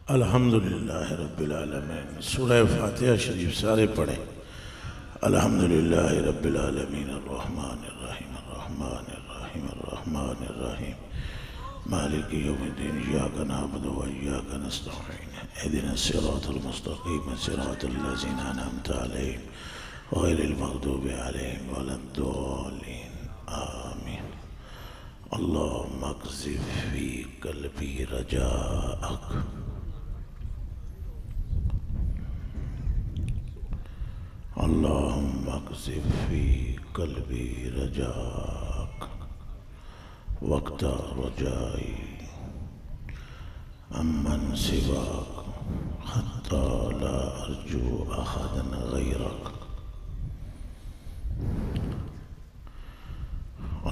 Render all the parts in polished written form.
अल्हम्दुलिल्लाह रब्बिल आलमीन। सूरह फातिहा शरीफ सारे पढ़े। अल्हम्दुलिल्लाह रब्बिल आलमीन अर्रहमानिर रहीम अर्रहमानिर रहीम अर्रहमानिर रहीम मालिकि यौमिद्दीन इय्याका नअबुदु व इय्याका नस्तईन इहदिनस सिरातल मुस्तक़ीम सिरातल लज़ीना अनअमता अलैहिम गैरिल मग़दूबि अलैहिम वलद्दाल्लीन आमीन। अल्लाहुम्मा क़ज़िफ़ फ़ी क़ल्बी रजाअक अल्लाहुम्मा क़ज़िफ़ फ़ी क़ल्बी रजाअक वक़्ता रजाई अम्मन सिवाक हत्ता ला अर्जू अहदन गैरक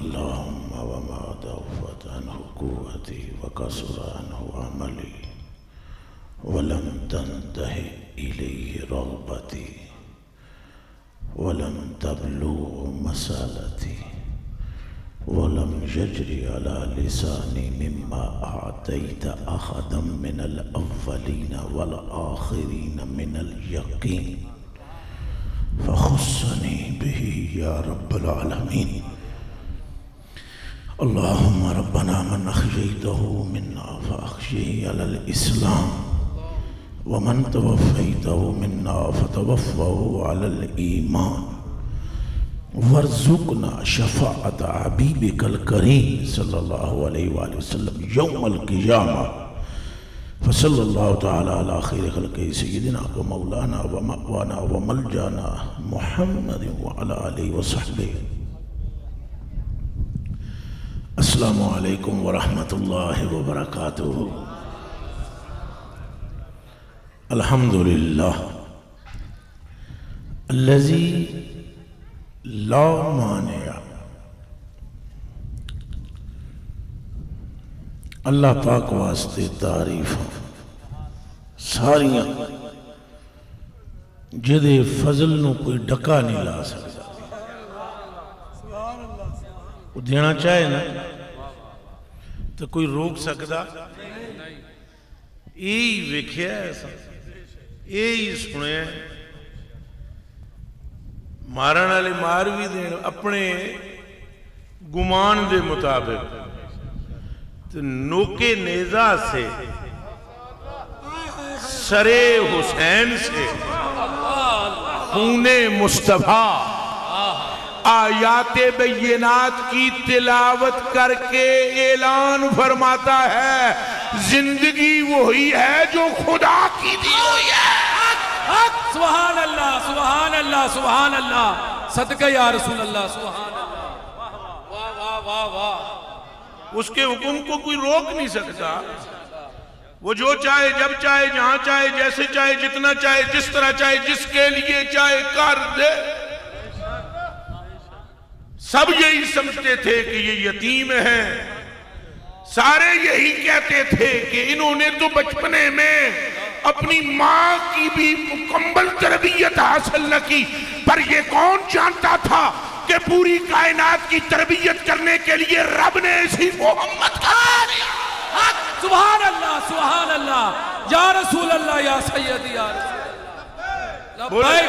अल्लाहुम्मा वमा दअफ़त अन्हु क़ुव्वती व कसुर अन्हु अमली वलम तंतहि इलैहि रग़बती वलम तबलुग़ मसालती वलम यजरी अला लिसानी मिम्मा आतैत अहदम मिनल अव्वलीन वल आखिरीन मिनल यकीन फ़ख़ुस्सनी बिही या रब्बल आलमीन। अल्लाहुम्मा रब्बना मन अख़ज़यतहु मिन्ना फ़अख़ज़िही अलल इस्लाम व मन तवफ़्फ़यतहु मिन्ना फ़तवफ़्फ़हु अलल ईमान वर्ज़ुक़ना शफ़ाअत हबीबिकल करीम सल्लल्लाहु अलैहि वसल्लम यौमल क़ियामा फ़सल्लल्लाहु तआला अला ख़ैरि ख़ल्क़िही सय्यिदिना व मौलाना व मअवाना व मलजाना मुहम्मदिन व अला आलिहि व सहबिही। अस्सलामु अलैकुम व रहमतुल्लाहि व बरकातुहू। अल्हम्दुलिल्लाह अल्लज़ी ला मानिया। अल्लाह पाक वास्ते तारीफ सारियां जिहदे फजल नूं कोई डका नहीं ला सकता। वो देना चाहे ना तो कोई रोक सकता? यही वेख्या ऐसा, यही सुने। मारन वाले मार भी देन अपने गुमान के मुताबिक, तो नोके नेजा से सरे हुसैन से खूने मुस्तफा आयाते बय्यनात की तिलावत करके ऐलान फरमाता है, जिंदगी वही है जो खुदा की दी हुई है। सुभान अल्लाह सुभान अल्लाह सुभान अल्लाह, सदका या रसूल अल्लाह, सुभान अल्लाह, वाह वाह वाह वाह। उसके हुक्म को कोई रोक नहीं सकता। वो जो चाहे, जब चाहे, जहां चाहे, जैसे चाहे, जितना चाहे, जिस तरह चाहे, जिसके लिए चाहे कर दे। सब यही समझते थे कि ये यतीम है, सारे यही कहते थे कि इन्होंने तो बचपने में अपनी मां की भी मुकम्मल तरबियत हासिल न की। पर ये कौन जानता था कि पूरी कायनात की तरबियत करने के लिए रब ने इसी मोहम्मद का दिया। सुभान अल्लाह या रसूल अल्लाह या सैयदी या लब्बैक।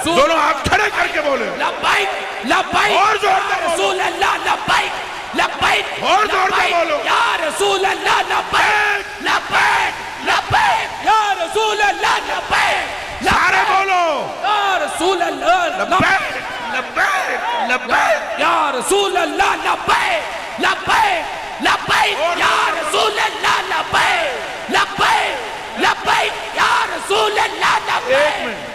दोनों हाथ खड़े करके बोले लब्बैक लब्बैक और जोर से रसूल अल्लाह लब्बैक लब्बैक और जोर से बोलो या रसूल अल्लाह लब्बैक लब्बैक लब्बैक या रसूल अल्लाह लब्बैक। सारे बोलो या रसूल अल्लाह लब्बैक लब्बैक लब्बैक या रसूल अल्लाह लब्बैक लब्बैक लब्बैक या रसूल अल्लाह लब्बैक लब्बैक लब्बैक या रसूल अल्लाह लब्बैक।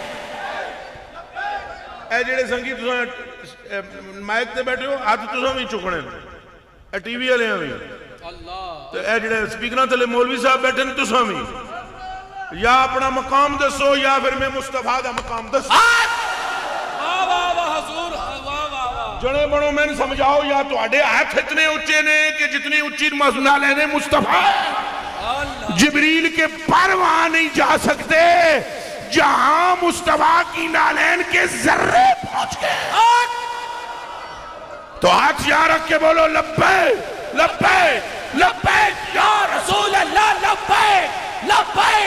जेडे संगीत माइक ते बैठे हो, हाथ तुसां भी चुकने, टीवी वाले भी, तो जेडे स्पीकर थले मौलवी साहब बैठे ने, तुसां भी या अपना मकाम दसो या फिर मैं मुस्तफा दा मकाम दसो। जने बनो मैंने समझाओ, या तुहाडे हाथ इतने उच्चे ने कि जितनी उच्ची मसला लेने मुस्तफा। जिब्रील के पर वहां नहीं जा सकते जहां मुस्तफा की नालैन के जर्रे पहुंच गए। तो हाथ यहां रख के बोलो लब्बैक लब्बैक लब्बैक या रसूल अल्लाह लब्बैक लब्बैक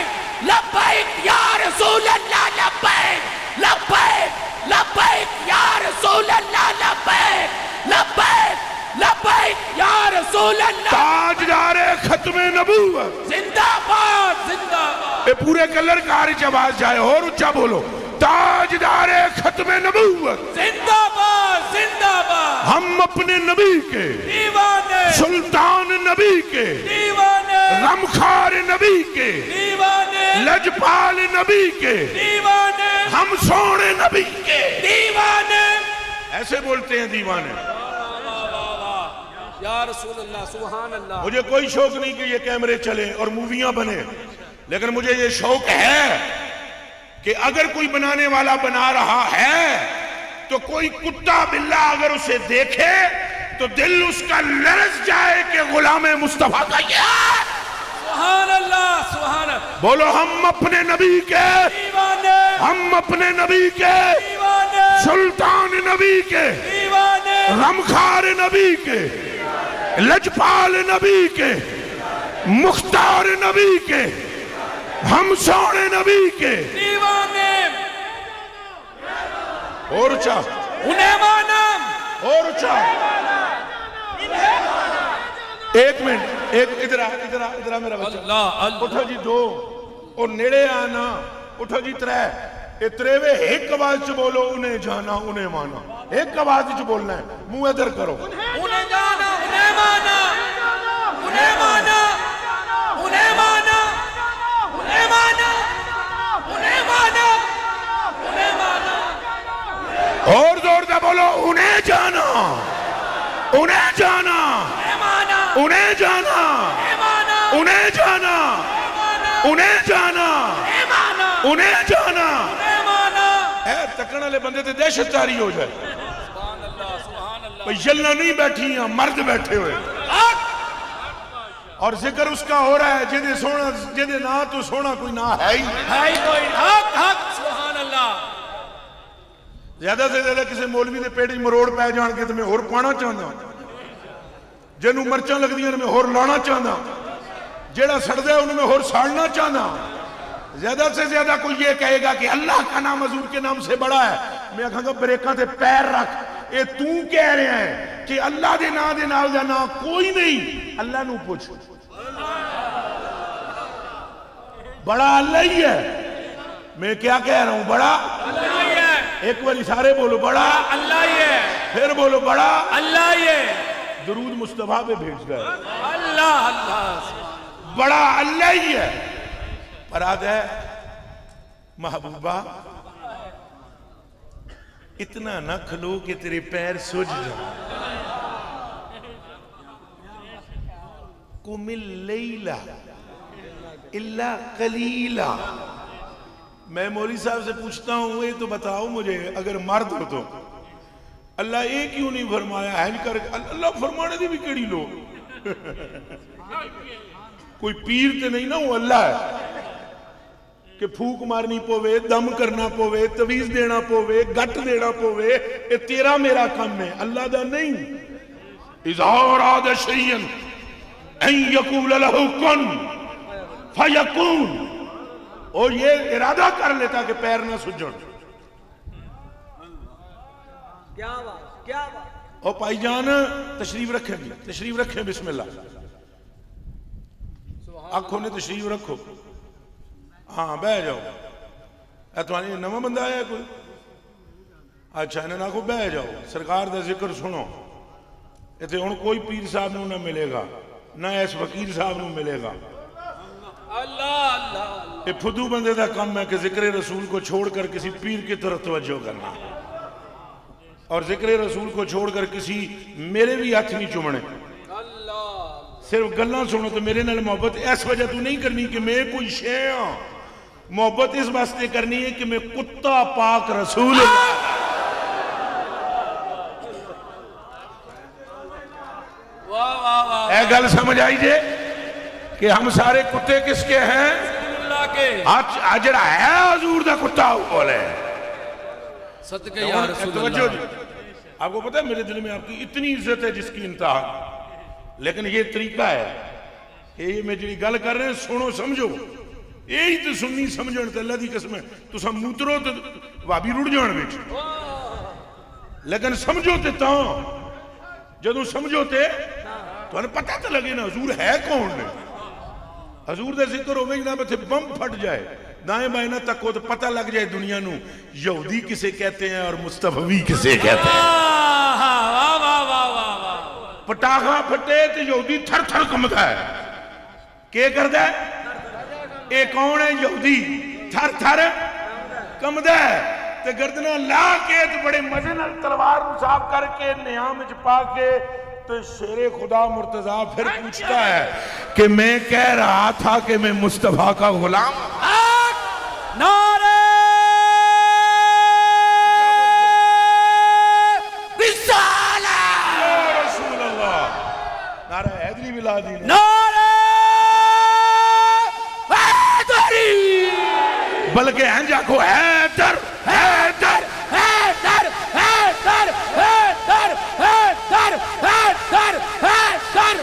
रसूल अल्लाह, ताजदार खत्म नबूवत जिंदाबाद जिंदाबाद। ये पूरे कलरकार च आवाज जाए और उच्चा बोलो, ताजदार खत्म नबूवत जिंदाबाद जिंदाबाद। हम अपने नबी के दीवाने, सुल्तान नबी के दीवाने, गमखार नबी के दीवाने, लजपाल नबी के दीवाने, हम सोने नबी के दीवाने। ऐसे बोलते हैं दीवाने। या रसूल अल्लाह, सुभान अल्लाह। मुझे कोई शौक नहीं कि ये कैमरे चले और मूवियां बने, लेकिन मुझे ये शौक है कि अगर कोई बनाने वाला बना रहा है तो कोई कुत्ता बिल्ला अगर उसे देखे तो दिल उसका लरज जाए कि गुलाम मुस्तफा का ये। सुभान अल्लाह सुभान अल्लाह। बोलो हम अपने नबी के दीवाने, हम अपने नबी के दीवाने, सुल्तान नबी के दीवाने, गमखार नबी के लजपाल नबी के मुख्तार नबी के हम सोने नबी के दीवाने। और चा उन्हें माना, और चा। एक मिनट, एक इधर आ, इधर आ, इधर आ मेरा बच्चा। अल्लाह अल्लाह। उठो जी दो और नेड़े आना। उठो जी त्रै, ये त्रेवे एक आवाज च बोलो, उन्हें जाना उन्हें माना। एक आवाज च बोलना है, मुंह इधर करो। उन्हें जाना, उन्हें माना, उन्हें माना, उन्हें माना, उन्हें माना, उन्हें माना, उन्हें माना। और जोर से बोलो, उन्हें जाना, उन्हें जाना, उन्हें जाना, उन्हें जाना, उन्हें जाना, उन्हें जाना। तकन वाले बंदे ते दहशत तारी हो जाए। भाई जलना नहीं बैठी हैं, मर्द बैठे हुए और जिक्र उसका हो रहा है जिदे सोना, जिदे ना तो सोना कोई ना है ही कोई। हक हक सुभान अल्लाह। ज्यादा से ज्यादा किसी मौलवी के पेट मरोड़ पै जान के तो मैं होर पाना चाहता, जिन्हों मर्चा लगदियां मैं होर लाना चाहता, जेड़ा सड़दा है उन्हें मैं होर साड़ना चाहता। ज्यादा से ज्यादा कोई ये कहेगा कि अल्लाह का नाम हजूर के नाम से बड़ा है, मैं आखांगा ब्रेकां ते पैर रख। ये तू कह रहा है कि अल्लाह के नाम दे नाल दा ना कोई नहीं, अल्लाह नू पूछ, बड़ा अल्लाह ही है। मैं क्या कह रहा हूं, बड़ा अल्लाह ही है। एक बार सारे बोलो, बड़ा अल्लाह ही है। फिर बोलो, बड़ा अल्लाह ही है। दरूद मुस्तफा पे भेज गए, अल्लाह अल्लाह। बड़ा अल्लाह ही है। पर आज है महबूबा, इतना ना खलो कि तेरे पैर सुज जाए। कुमिल लैला इल्ला कलीला। मैं मौली साहब से पूछता हूं, ये तो बताओ मुझे, अगर मर्द हो तो अल्लाह ये क्यों नहीं फरमाया है कर? अल्लाह फरमाने दी भी केड़ी लो कोई पीर तो नहीं ना, वो अल्लाह है कि फूक मारनी पोवे, दम करना पोवे, तवीज देना पोवे, गट देना पोवे, ये तेरा मेरा काम है, अल्लाह दा नहीं। इज़हार आद शैयन अन यकूल लहु कुन फयकून। और ये इरादा कर लेता कि पैर ना सुजन। क्या बात, क्या बात। और भाईजान तशरीफ रखेंगे, तशरीफ रखें, बिस्मिल्लाह। आंखों ने तशरीफ रखो। हाँ बह जाओ। तुम्हारी नवा बंदा आया कोई? अच्छा, इन्हें आखो बह जाओ, सरकार का जिक्र सुनो। इतने हुण कोई पीर साहब नूं ना मिलेगा, ना इस फकीर साहब नूं मिलेगा। अल्लाह अल्लाह। ये फुदू बंदे का काम है कि जिक्र रसूल को छोड़कर किसी पीर की तरफ तवज्जो करना, और जिक्र रसूल को छोड़कर किसी मेरे भी हाथ नहीं चुमने। सिर्फ गल्लां सुनो तो मेरे नाल मोहब्बत इस वजह तू नहीं करनी कि मैं कोई शे हाँ, मोहब्बत इस वास्ते करनी है कि मैं कुत्ता पाक रसूल। ए गल समझ आई जे कि हम सारे कुत्ते किसके हैं? आज जड़ा है हजूर दा कुत्ता बोले सदके या रसूल अल्लाह। आपको पता है मेरे दिल में आपकी इतनी इज्जत है जिसकी इंतहा, लेकिन ये तरीका है कि ये मैं जी गल कर रहे हैं, सुनो समझो। यही तो सुननी समझो तो अल्लाह की कसम है तुम मूतरो तो भाभी रुड़ जान बिच, लेकिन समझो तो जदों समझो ते तो पता तो लगे ना हजूर है कौन ने। हजूर का जिक्र होवे ना इत्थे बम फट जाए, दाएं बाएं ना तको तो पता लग जाए दुनिया नू यहूदी किसे कहते हैं और मुस्तफवी किसे कहते हैं। पटाखा फटे तो यहूदी थर थर कंबदा है, के करदा है? ये कौन है? यहूदी थर थर कंबदा है ते गर्दना ला के तो बड़े मजे नाल तलवार नू साफ करके नियाम च पा के तो शेरे खुदा मुर्तजा फिर पूछता है कि मैं कह रहा था कि मैं मुस्तफा का गुलाम। नारे रिसालत या रसूल अल्लाह, नारा हैदरी भी ला दी। नारे हैदरी, बल्कि हैं जाको हैदर हैदर हैदर हैदर हैदर हैदर हैदर हैदर।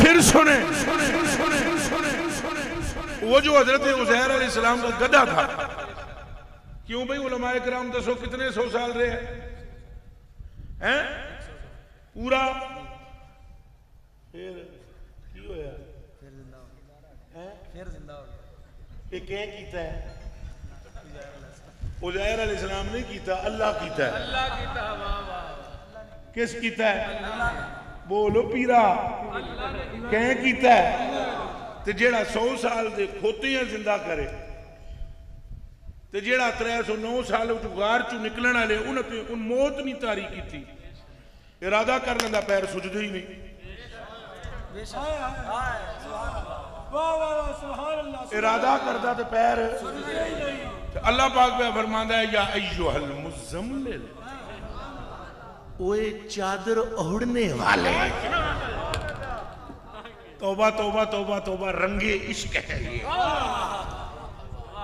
फिर सुने वो जो हजरत उज़ैर अलैहिस्सलाम का गधा था, क्यों भाई उलमाए किराम दसो कितने 100 साल रहे हैं पूरा? फिर की होया? फिर जिंदा हो गया। ये क्या कीता है? उज़ैर अलैहिस्सलाम ने कीता, अल्लाह कीता है। अल्लाह कीता, वाह वाह। किस कीता है? बोलो पीरा, क्या कीता है? ते जेड़ा 100 साल दे खोतियां जिंदा करे ते जेड़ा 309 साल गार चू निकलने वाले उन मौत नहीं तारी की। इरादा कर लेंदा पैर सुजदे ही नहीं। इरादा करदा ते पैर अल्लाह पाक पे फरमांदा है या अय्युहल मुज़म्मिल, ओए चादर ओढ़ने वाले। तौबा तौबा तौबा तौबा, रंगे इश्क है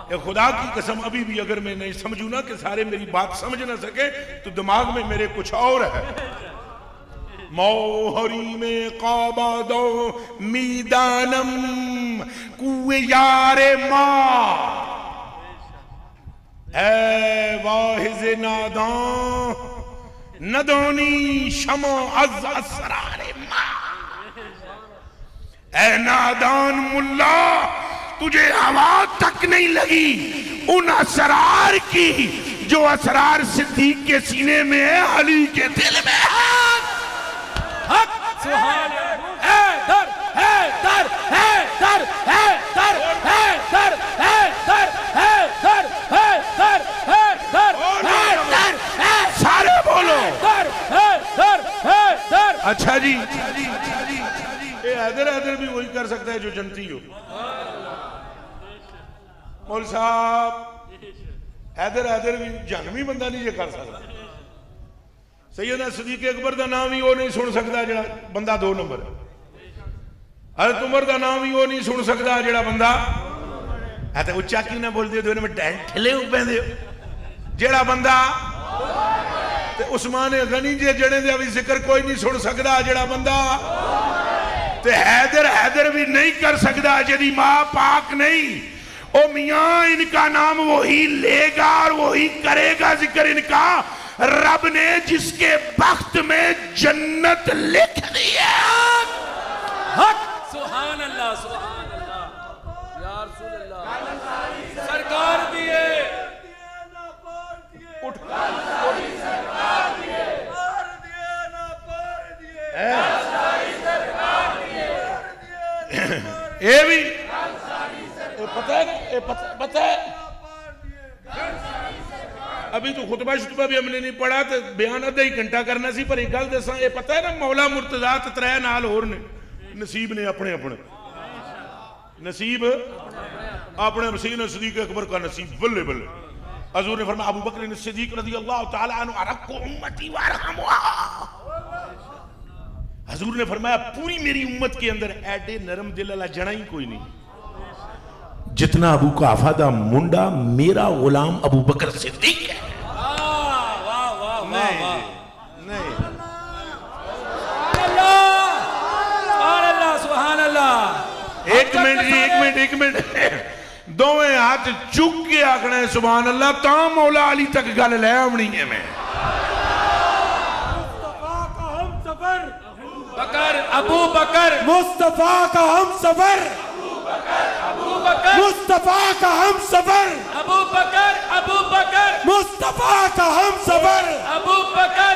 ये खुदा की कसम। अभी भी अगर मैं नहीं समझू ना कि सारे मेरी बात समझ ना सके तो दिमाग में मेरे कुछ और है। मोहरी में काबा दो मीदानम कुए यारे माँ है वाहिज नादां नदोनी शमो अज असरारे माँ। ऐ नादान मुल्ला, तुझे आवाज तक नहीं लगी उन असरार की जो असरार सिद्दीक के सीने में है, अली के दिल में है। सुभान हैदर हैदर हैदर हैदर हैदर हैदर हैदर हैदर हैदर हैदर, सारे बोलो हैदर हैदर। अच्छा जी, ये हैदर हैदर भी वही कर सकता है जो जनती हो। मौल साहब हैदर हैदर भी जहनवी बंदा नहीं ये कर सकता। सैयदना सदीक अकबर का नाम ही वो नहीं सुन सकता जो बंदा 2 नंबर। हज़रत उमर का नाम ही वो नहीं सुन सकता जो बंदा है। तो उच्चा क्यों ना बोलते हो, में ठिले पैंदे जेड़ा बंदा। उस्मान गनी जे जड़े दे भी जिक्र कोई नहीं सुन सकता जेड़ा बंदा। ते हैदर हैदर भी नहीं कर सकता जेदी मां पाक नहीं। ओ मियां इनका नाम वही लेगा और वही करेगा जिक्र इनका, रब ने जिसके वक्त में जन्नत लिख दी है। सुभान अल्लाह सुभान अल्लाह या रसूल अल्लाह। सरकार दिए उठ ये भी पता है, पता है अभी तो खुतबा शुतबा भी हमने नहीं पढ़ा तो बयान आधा ही घंटा करना सी। पर एक गल दसा, ये पता है ना मौला मुर्तजा ते 3 नाल होर ने नसीब ने अपने अपने नसीब अपने। सैयदना सदीक अकबर का नसीब बल्ले बल्ले। हजूर ने फरमाया अबू बकर सिद्दीक रज़ियल्लाहु ताला अन्हु अरक्कु उम्मती वरहमुहा। हजूर ने फरमाया पूरी मेरी उम्मत के अंदर ऐडे नरम दिल वाला जना ही कोई नहीं जितना अबू काफा दा मुंडा मेरा गुलाम अबू बकर सिद्दीक है। नहीं एक मिनट जी, एक मिनट दोवें हाथ चुक के आखना है सुभान अल्लाह, ता मौला अली तक गल लै आवनी है। मैं अबू बकर मुस्तफा का हम सफर, मुस्तफा का हम सफर, अबू बकर मुस्तफा का हम सफर, अबू बकर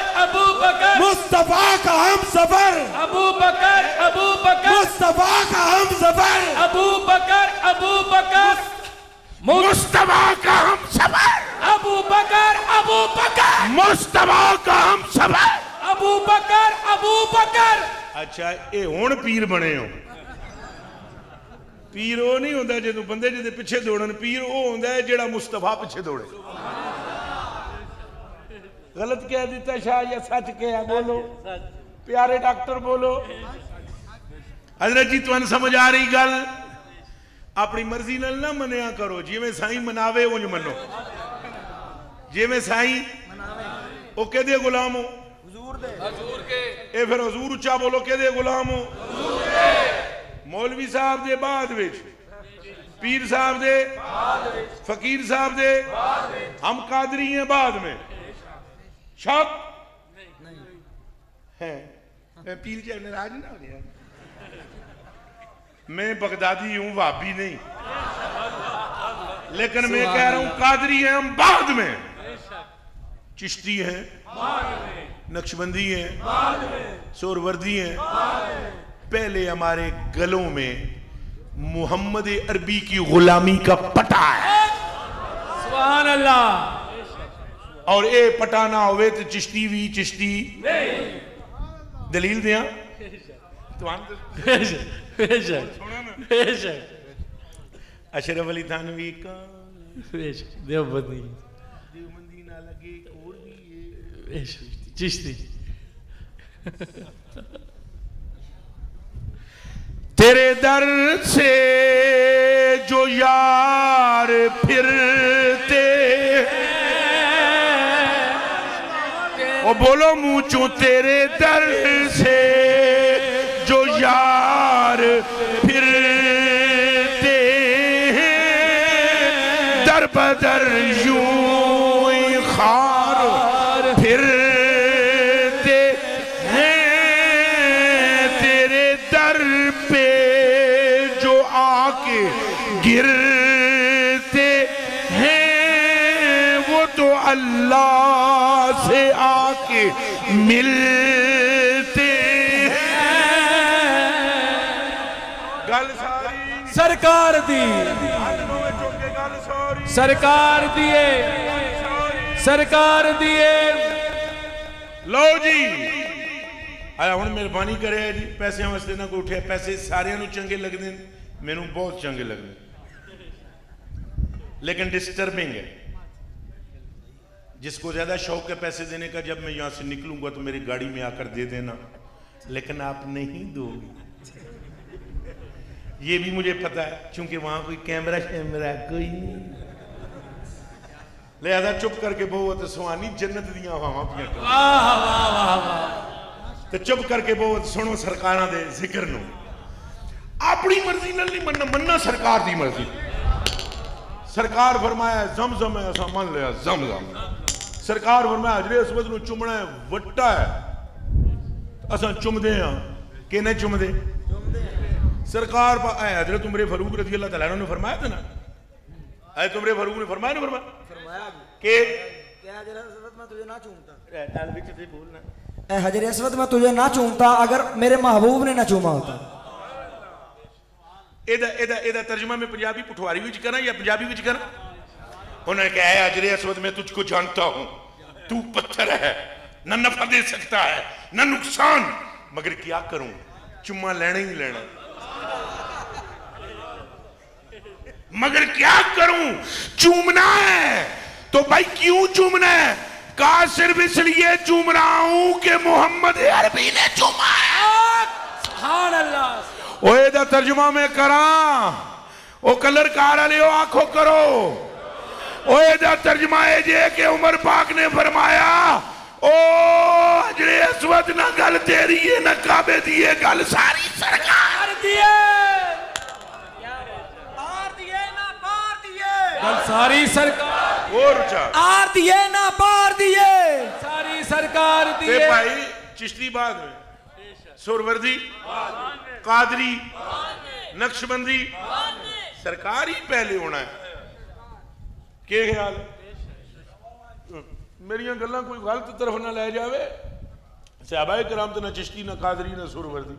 मुस्तफा का हम सफर, अबू बकर मुस्तफा का हम सफर, अबू बकर मुस्तफा का हम सफर, अबू बकर मुस्तफा का हम सफर, अबू बकर। अच्छा ये हुण पीर बने हो। पीर वो नहीं होता जो बंदे जिहदे पिछे दौड़न, पीर वो होंदा है जिहड़ा मुस्तफा पिछे दौड़े। गलत कह दिता शाह या सच कहा? बोलो प्यारे डॉक्टर बोलो। हजरत जी तुहानू समझ आ रही गल? अपनी मर्जी नाल ना मनिया करो, जिवें साईं मनावे उंज मनो। जिवें साईं वो कहदे गुलाम हो हजूर के, ए फिर हजूर उच्चा बोलो, कहदे गुलाम हो हजूर के। मौलवी साहब दे बाद विच, पीर साहब दे फकीर साहब दे, हम कादरी हैं बाद में। शक है पीर जी नाराज ना हो गया। मैं बगदादी हूं, वाबी नहीं, लेकिन मैं कह रहा हूं कादरी हैं हम बाद में, चिश्ती हैं, नक्शबंदी हैं, सोरवर्दी हैं। पहले हमारे गलों में मोहम्मद अरबी की गुलामी का पटा है। सुभान अल्लाह। और ए पटा ना होवे तो चिश्ती भी चिश्ती दलील दिया अशरफ अली थानवी का देवबंदी ना लगे और भी चिश्ती। तेरे दर से जो यार फिरते, ओ बोलो मुँचो, तेरे दर से जो यार फिरते दर बदर यूं ही खार फिरते हैं, तेरे दर पे जो आके गिरते हैं वो तो अल्लाह से आके मिलते हैं। गल सारी सरकार दी, सरकार दिए, सरकार दिए। लो जी आया हुण मेहरबानी करे जी, पैसे वास्ते ना कोई उठे। पैसे सारे चंगे लगते हैं, मैनू बहुत चंगे लगते, लेकिन डिस्टर्बिंग है। जिसको ज्यादा शौक है पैसे देने का, जब मैं यहां से निकलूंगा तो मेरी गाड़ी में आकर दे देना, लेकिन आप नहीं दोगे। ये भी मुझे पता है, क्योंकि वहां कोई कैमरा शैमरा कोई नहीं, लिहाजा चुप करके बहुत सुहानी जन्नत दियां हवावां तो चुप करके बहुत सुनो सरकारां दे जिक्र नूं। अपनी मर्जी नाल नहीं मनना, मनना सरकार दी मर्जी। सरकार फरमाया जमजम है, असा मन लिया जमजम। सरकार फरमाया हजरे अस्वद नूं चुमना है, वट्टा है, असा चुमदे हां कि नहीं चुमदे? सरकार हजरत उमर फारूक रज़ी अल्लाह तआला ने फरमाया था ना, हजरत उमर फारूक ने फरमाया ना, फरमाया कि मैं तुझे ना चूमता, हजर असवद मैं तुझे ना चूमता अगर मेरे महबूब ने ना चूमा होता। एदा तर्जुमा मैं पंजाबी पुठवारी विच करा या पंजाबी विच करा? उन्होंने कहा हजरे असवद मैं तुझको जानता हूं, तू पत्थर है, न नफा दे सकता है न नुकसान, मगर क्या करूं, चुम्मा लेना ही लेना, मगर क्या करूं, चूमना है। तो भाई क्यों चूमना है? कहा सिर्फ इसलिए चूम रहा हूं कि मोहम्मद अरबी ने चूमा है। सुभान अल्लाह। ओए दा तर्जुमा में करा, ओ कलरकार वाले आंखों करो। ओए दा तर्जुमा है जे कि उमर पाक ने फरमाया, ओ हजरे अस्वद ना गल तेरी है ना काबे दी है, गल सारी सरकार दी है। सारी सरकार और ऊंचा आर दिए ना पार दिए, सारी सरकार ते दिए। भाई चिश्ती बाद में, सुरवर्दी, कादरी, नक्शबंदी, सरकार ही पहले होना है। के ख्याल मेरिया गल्लां कोई गलत तरफ ना ले जावे। सहाबाए किराम तो ना चिश्ती ना कादरी ना सुरवर्दी,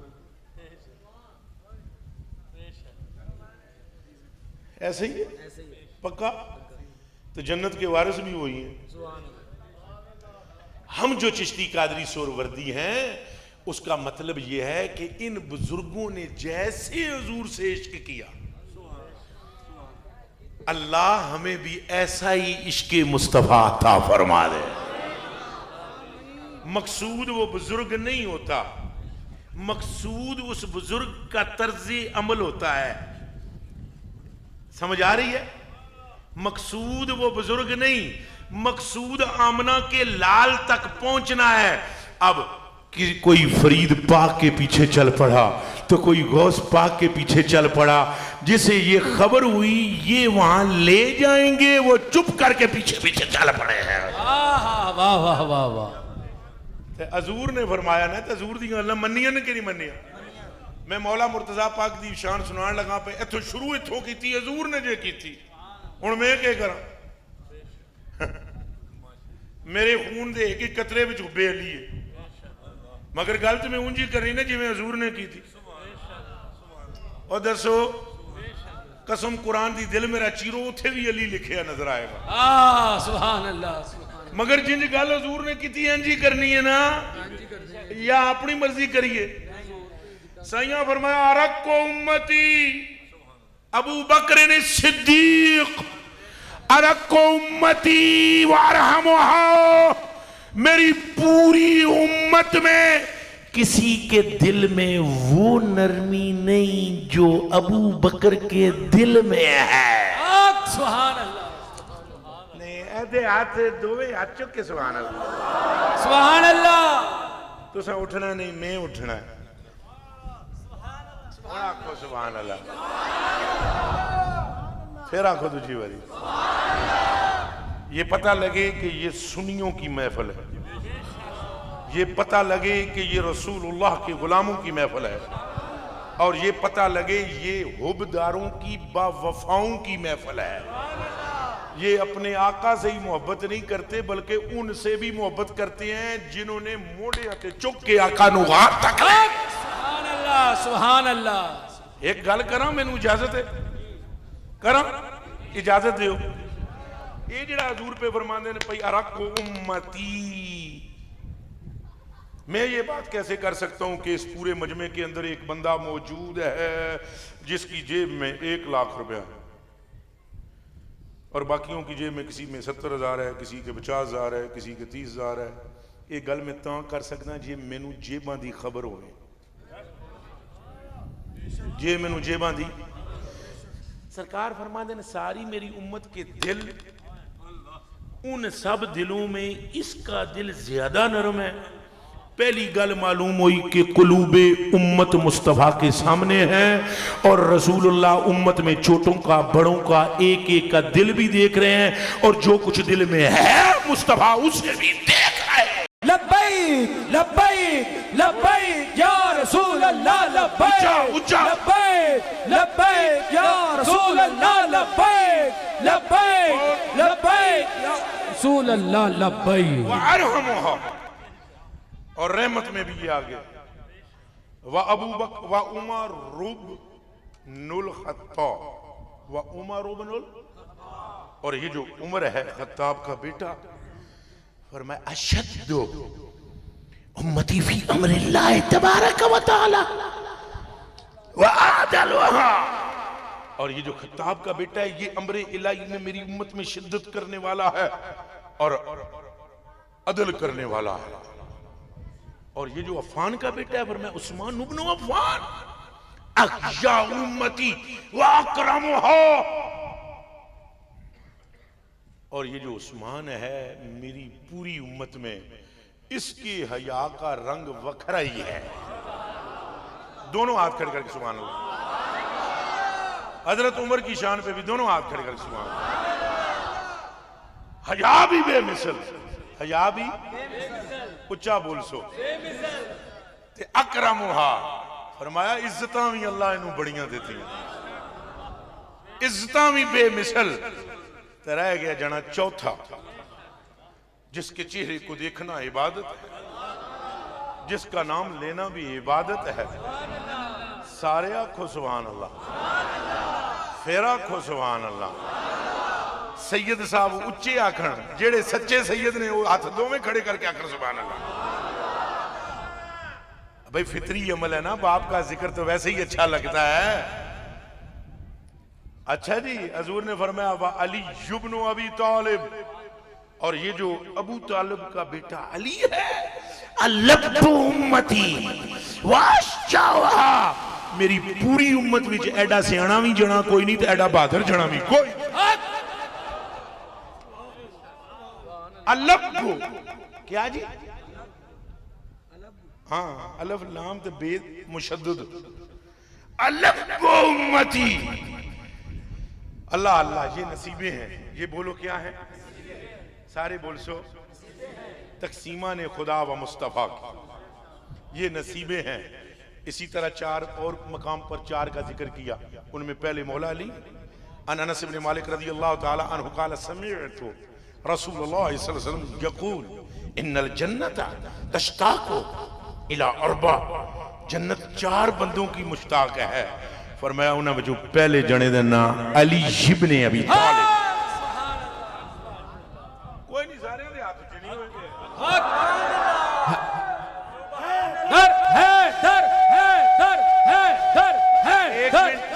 ऐसे ही है पक्का। तो जन्नत के वारिस भी वही हैं। हम जो चिश्ती कादरी सुरवर्दी हैं, उसका मतलब यह है कि इन बुजुर्गों ने जैसे हुजूर से इश्क किया, अल्लाह हमें भी ऐसा ही इश्क मुस्तफा अता फरमा दे। मकसूद वो बुजुर्ग नहीं होता, मकसूद उस बुजुर्ग का तर्ज अमल होता है। समझ आ रही है? मकसूद वो बुजुर्ग नहीं, मकसूद आमना के लाल तक पहुंचना है। अब कि कोई फरीद पाक के पीछे चल पड़ा तो कोई गौस पाक के पीछे चल पड़ा, जिसे ये खबर हुई ये वहां ले जाएंगे, वो चुप करके पीछे पीछे चल पड़े हैं। वाह वाह वाह वाह। हजूर ने फरमाया ना, तो हजूर दी गल्लां मन्नियां ने कि नहीं मन्नियां। मैं मौला मुर्तजा पाक दी शान सुनान लगा पे, इथों शुरू इथों की थी, हजूर ने जे की थी, हुण मैं क्या करा। मेरे खून दे एक कतरे विच हुब्बे अली है, मगर गल तो मैं उंजी करनी ना जिवें हजूर ने की थी। और दसो कसम कुरान दी दिल मेरा चीरो, उथे भी अली लिखिया नजर आएगा। सुभान अल्लाह। मगर जिंज गल हजूर ने की थी इंजी करनी है ना, या अपनी मर्जी करिए। साइया फरमाया अरक को उम्मती अबू बकर ने सिद्दीक, अरक को उम्मती वारहमुहा, मेरी पूरी उम्मत में किसी के दिल में वो नरमी नहीं जो अबू बकर के दिल में है। सुभान अल्लाह। नहीं हाथ दोवे हाथ चुक के सुभान अल्लाह, सुभान अल्लाह। तुसा उठना नहीं, मैं उठना है। आखो सुभान अल्लाह, फिर आखो दूसरी बारी। ये पता लगे कि ये सुन्नियों की महफिल है, ये पता लगे कि ये रसूलुल्लाह के गुलामों की महफिल है, और ये पता लगे ये हुब्बदारों की बावफाओं की महफिल है। ये अपने आका से ही मोहब्बत नहीं करते, बल्कि उनसे भी मोहब्बत करते हैं जिन्होंने मोड़े हथे चुक के आका नू हाथ तक। सुभान अल्लाह, सुभान अल्लाह। एक गल करा, मैनू इजाजत है, करा इजाजत दियो। ये जिहड़ा हजूर पे फरमांदे ने भई अरक उम्मती, मैं ये बात कैसे कर सकता हूं कि इस पूरे मजमे के अंदर एक बंदा मौजूद है जिसकी जेब में 1 लाख रुपया है और बाकियों की जेब में किसी में 70,000 है, किसी के 50,000 है, किसी के 30,000 है। ये गल मैं तां कर सकदा जे मैनू जेबां दी खबर होवे, जे मैनू जेबां दी। सरकार फरमाते हैं सारी मेरी उम्मत के दिल, उन सब दिलों में इसका दिल ज्यादा नरम है। पहली गल मालूम हुई कि कुलूबे उम्मत मुस्तफा के सामने है, और रसूलुल्लाह उम्मत में छोटों का बड़ों का एक एक का दिल भी देख रहे हैं, और जो कुछ दिल में है मुस्तफा उसे भी देख रहे हैं। लब्बैक लब्बैक लब्बैक या रसूल अल्लाह, लब्बैक लब्बैक लब्बैक या रसूल अल्लाह, लब्बैक लब्बैक लब्बैक या रसूल अल्लाह, लब्बैक। वअरहमुहा, और रहमत में भी ये आ गया, व अबू बकर व उमर रुब्नुल खत्ताब, व उमर रुब्नुल, और ये जो उमर है खत्ताब का बेटा, फरमाया अशद्दु उम्मती फी अम्रिल्लाह तबारक व तआला व आदलुहा, और ये जो खत्ताब का बेटा है ये अम्रे इलाही में मेरी उम्मत में शिद्दत करने वाला है और अदल करने वाला है। और ये जो अफान का बेटा है, फरमाया उस्मान इब्न अफान अख्शा उम्मती व अकरमुहा, और ये जो उस्मान है मेरी पूरी उम्मत में इसके हया का रंग वखरा ही है। दोनों हाथ खड़े करके सुभान अल्लाह। हजरत उमर की शान पे भी दोनों हाथ खड़े करके सुभान अल्लाह। हया भी बेमिसल, हया भी उच्चा बोल सो ते अकरमुहा, फरमाया इज्जतां भी अल्लाह इनू बड़ियां देतियां, इज्जतां भी बेमिसल। ते रह गया जाना चौथा, जिसके चेहरे को देखना इबादत है, जिसका नाम लेना भी इबादत है। सारे आखो सुभान अल्लाह, फिर आखो सुभान अल्लाह। सैयद साहब उच्चे आखन, जेड़े सच्चे सैयद ने वो हाथ दोवें खड़े करके आखर सुभान अल्लाह। भाई फितरी अमल है ना, बाप का जिक्र तो वैसे ही अच्छा लगता है। अच्छा जी, हजूर ने फरमाया वा अली इब्न अबी तालिब, और ये जो अबू तालिब का बेटा अली है, अल्लब्तु उम्मती वाशचावा, मेरी पूरी उम्मत विच एडा सियाणा भी जना कोई नहीं, तो एडा बहादुर जना भी कोई। अल्लब्तु क्या जी? हाँ, अलफ लाम तो बेद मुशद्दद, अल्लब्तु उम्मती। अल्लाह अल्लाह, ये नसीबे हैं, ये बोलो क्या है? सारे बोल सो, तकसीमा ने खुदा व मुस्तफ़ा की, ये नसीबे हैं। इसी तरह चार और मकाम पर चार का जिक्र किया, उनमें पहले मौला अली। अनस इब्न मालिक रज़ियल्लाहु ताला अन्हु क़ाल समिअतु रसूलुल्लाह सल्लल्लाहु अलैहि वसल्लम यक़ूल इन्नल जन्नता तश्ताक़ु इला अर्बा, जन्नत चार बंदों की मुश्ताक है। फरमाया उन्हें वजू पहले जने दा नाम अली इब्न अबी तालिब। कोई नहीं, सारे दे हाथ च नहीं होंगे।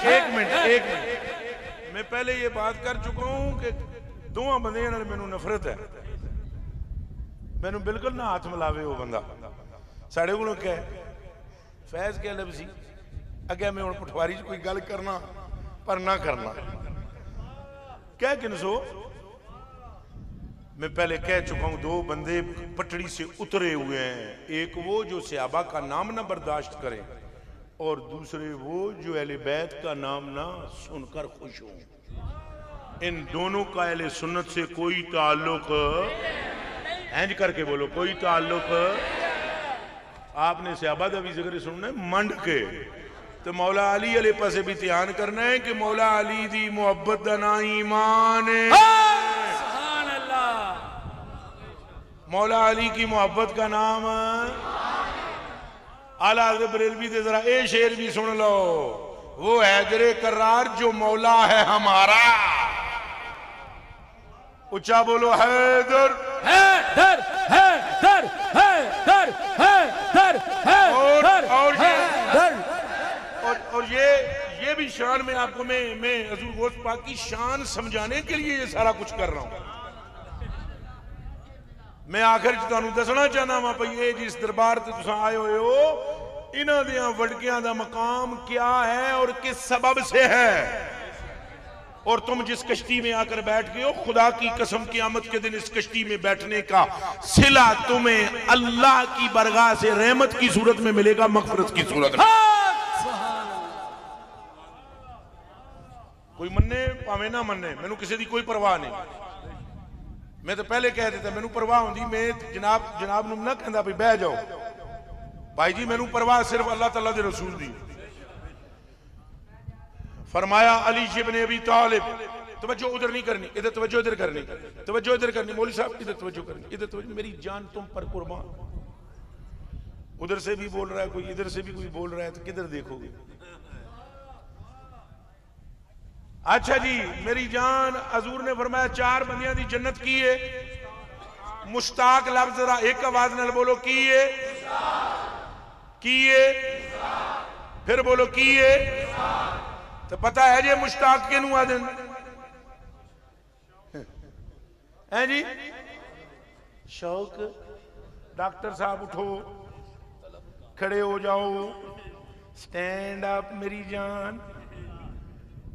एक मिनट, मैं पहले ये बात कर चुका हूं कि दोवां बंदियां नाल मैनू नफरत है। मैनू बिल्कुल ना हाथ मिलावे वो बंदा। साढ़े को कह फैज कह लफ्जी अगे मैं हूँ पठवारी कोई गल करना पर ना करना कह किनसो। मैं पहले कह चुका हूं, दो बंदे पटड़ी से उतरे हुए हैं, एक वो जो सहाबा का नाम ना बर्दाश्त करें, और दूसरे वो जो अहले बैत का नाम ना सुनकर खुश हो। इन दोनों का अहले सुन्नत से कोई ताल्लुक, इंज करके बोलो, कोई ताल्लुक। आपने सहाबा का भी जिक्र सुनना है मंड के, तो मौला अली अले पासे भी ध्यान करना है कि मौला अली दी मुहब्बत दा ना ईमान है। सुभान अल्लाह। मौला अली की मोहब्बत का नाम आला हज़रत बरेलवी दे जरा ए शेर भी सुन लो, वो हैदरे करार जो मौला है हमारा। ऊंचा बोलो हैदर हैदर हैदर हैदर हैदर हैदर। और ये भी शान में आपको मैं हजूर गौस पाक की शान समझाने के लिए ये सारा कुछ कर रहा हूं। मैं आखिर तुहानू दसना चाहना वा भाई ये जिस दरबार से तुम आए हुए हो, इन्हां दियां वडकियां दा मकाम क्या है और किस सबब से है। और तुम जिस कश्ती में आकर बैठ गए हो, खुदा की कसम क़यामत के दिन इस कश्ती में बैठने का सिला तुम्हें अल्लाह की बरगाह से रहमत की सूरत में मिलेगा, मग़फ़िरत की सूरत में। कोई मन्ने भावें ना मन्ने, मैनू किसी की कोई परवाह नहीं। मैं तो पहले कह देता, मैनू परवाह होंदी मैं जनाब नू ना कहंदा भाई बह जाओ भाई जी, मैनू परवाह सिर्फ अल्लाह ताला दे रसूल दी। फरमाया अली इब्न अबी तालिब, तवज्जो उधर नहीं करनी, इधर तवज्जो इधर करनी, तवज्जो इधर करनी। मौलवी साहब इधर तवज्जो करनी, इधर तवज्जो, मेरी जान तुम पर कुर्बान। उधर से भी बोल रहा है कोई, इधर से भी कोई बोल रहा है, तो किधर देखोगे। अच्छा जी, मेरी जान हजूर ने फरमाया चार बंदियां दी जन्नत की है। मुश्ताक लफ्ज़ जरा एक आवाज नाल बोलो, की है, फिर बोलो की है। तो पता है जी मुश्ताक के नू आदन है जी। शौक डॉक्टर साहब उठो, खड़े हो जाओ, स्टैंड अप मेरी जान।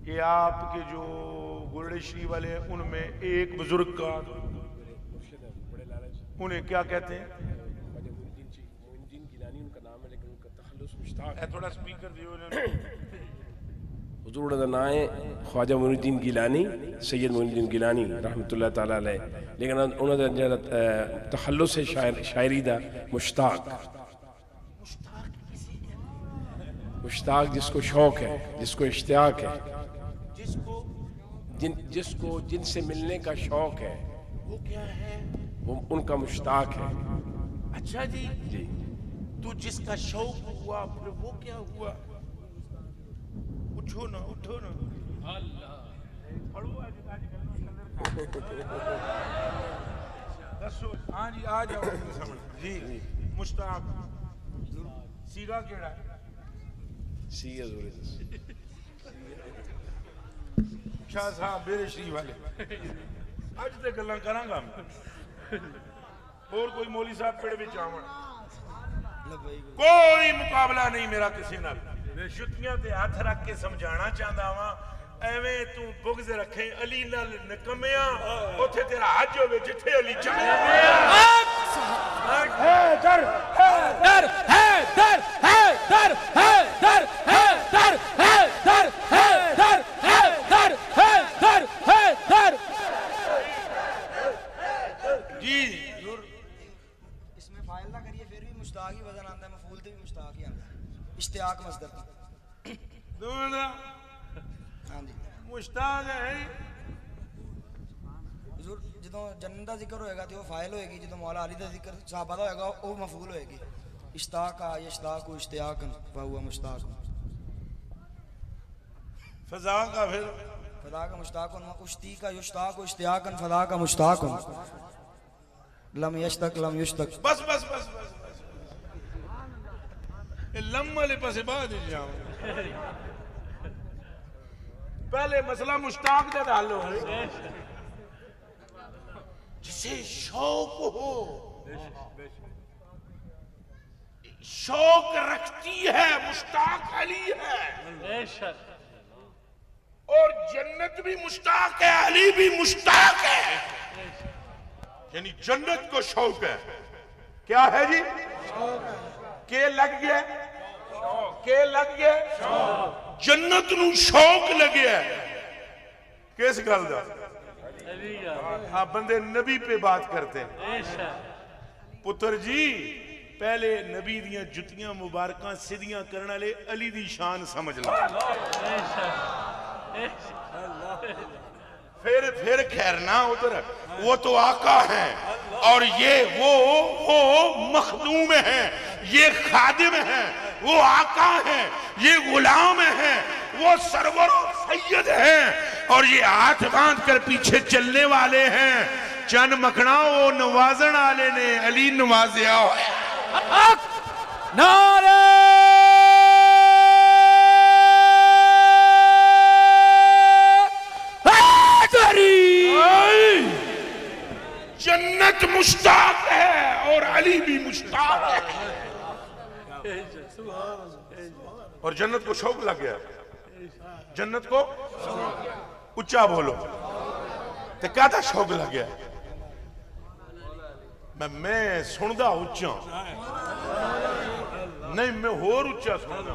ये आपके जो गुरडेश्वरी वाले हैं उनमें एक बुजुर्ग का, उन्हें क्या कहते हैं, थोड़ा स्पीकर दियो। हुजूर दा नाम है ख्वाजा मोइनुद्दीन गिलानी, सैयद मोइनुद्दीन गिलानी रहमतुल्लाह ताला अलैह, लेकिन उन्होंने जो तखल्लुस है शायरी दा मुश्ताक, मुश्ताक जिसको शौक है, जिसको इश्तियाक है, जिसको जिनसे मिलने का शौक है, वो क्या है? वो उनका मुश्ताक है। अच्छा जी, जी तो जिसका शौक हुआ फिर वो क्या हुआ? उठो ना, उठो ना। दसो। हाँ जी, आ जाओ जी। मुश्ताक सीगा केड़ा है? सीगा ज़रूरी शाह साहब बेरे शरीफ वाले अज ते गल्लां करांगा मैं। और कोई मौली साहब पेड़ विच आवन, कोई मुकाबला नहीं मेरा किसी नाल। जुत्तियां ते हथ रख के समझाना चाहता वा, एवें तू बुगज रखे अली नाल निकमिया, उथे तेरा हज होवे जिथे अली जम्मिया। दर है दर है दर है दर है दर है दर है दर है दर है दर है दर है दर जी। इसमें फाइल ना करिए फिर भी मुश्ताक ही वजन आता है, मफूल ते भी मुश्ताक ही आता है, इश्तियाक मसदर की। दोनों हाँ जी मुश्ताक है। हुजूर ਜਦੋਂ जन्नत ਦਾ ਜ਼ਿਕਰ ਹੋਏਗਾ ਤੇ ਉਹ ਫਾਇਲ ਹੋਏਗੀ, ਜਦੋਂ मौला अली ਦਾ ਜ਼ਿਕਰ सहाबा ਦਾ ਹੋਏਗਾ ਉਹ मफूल होएगी। इश्ताक यश्ताक इश्तियाक फहुवा मुश्ताक। फजा का फिर फदा का मुश्ताक, उश्ती का युश्ताक इश्तियाक फदा का मुश्ताक। लम यश्तक लम युश्तक। बस बस बस बस लम वाले पासे बाद जाओ। पहले मसला मुश्ताक का हल हो, जिसे शौक हो, शौक रखती है, मुश्ताक अली है। और जन्नत भी मुश्ताक है, अली भी मुश्ताक है। यानी जन्नत को शौक है। क्या है जी? के लग गया, के लग गया, जन्नत नू शौक लगे। किस गल दा? आप बंदे नबी पे बात करते हैं। पुत्र जी पहले नबी दियां जुतियां मुबारकां सीधियां करने वाले अली दी शान समझ लो। फिर खैरना उधर, वो तो आका है और ये वो मखदूम है, ये खादिम है, वो आका है, ये गुलाम है, वो सरवर सैयद है, और ये हाथ बांध कर पीछे चलने वाले हैं। चन मखना वो नवाजन वाले ने अली नवाजिया है। नारे जन्नत मुश्ताक है और अली भी मुश्ताक है। और जन्नत को शौक लग गया। जन्नत को उच्चा बोलो तो कहता शौक लग गया। मैं सुनदा उच्चा नहीं, मैं होर उच्चा सुनदा,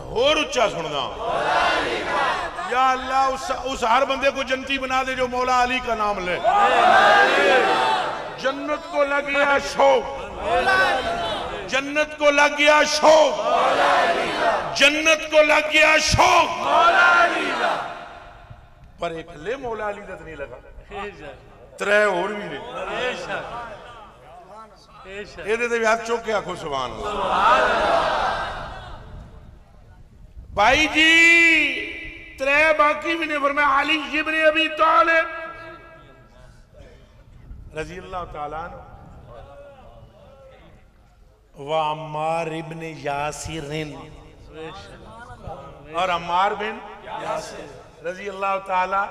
होर उच्चा सुनदा। या अल्लाह उस हर बंदे को जन्नती बना दे जो मौला अली का नाम ले। जन्नत को लग गया शौक, जन्नत को लग गया शौक, जन्नत को लग गया शौक। पर एक ले मौला अली का नहीं लगा, त्रै और भी ने। ये हाथ चौक के आखो सुभान अल्लाह। भाई जी त्रै बाकी भी ने, फरमाया अली इब्ने अबी तालिब रजी अल्लाह ताला अन्हु व अम्मार इब्ने यासिर, और अम्मार बिन रजी अल्लाह ताला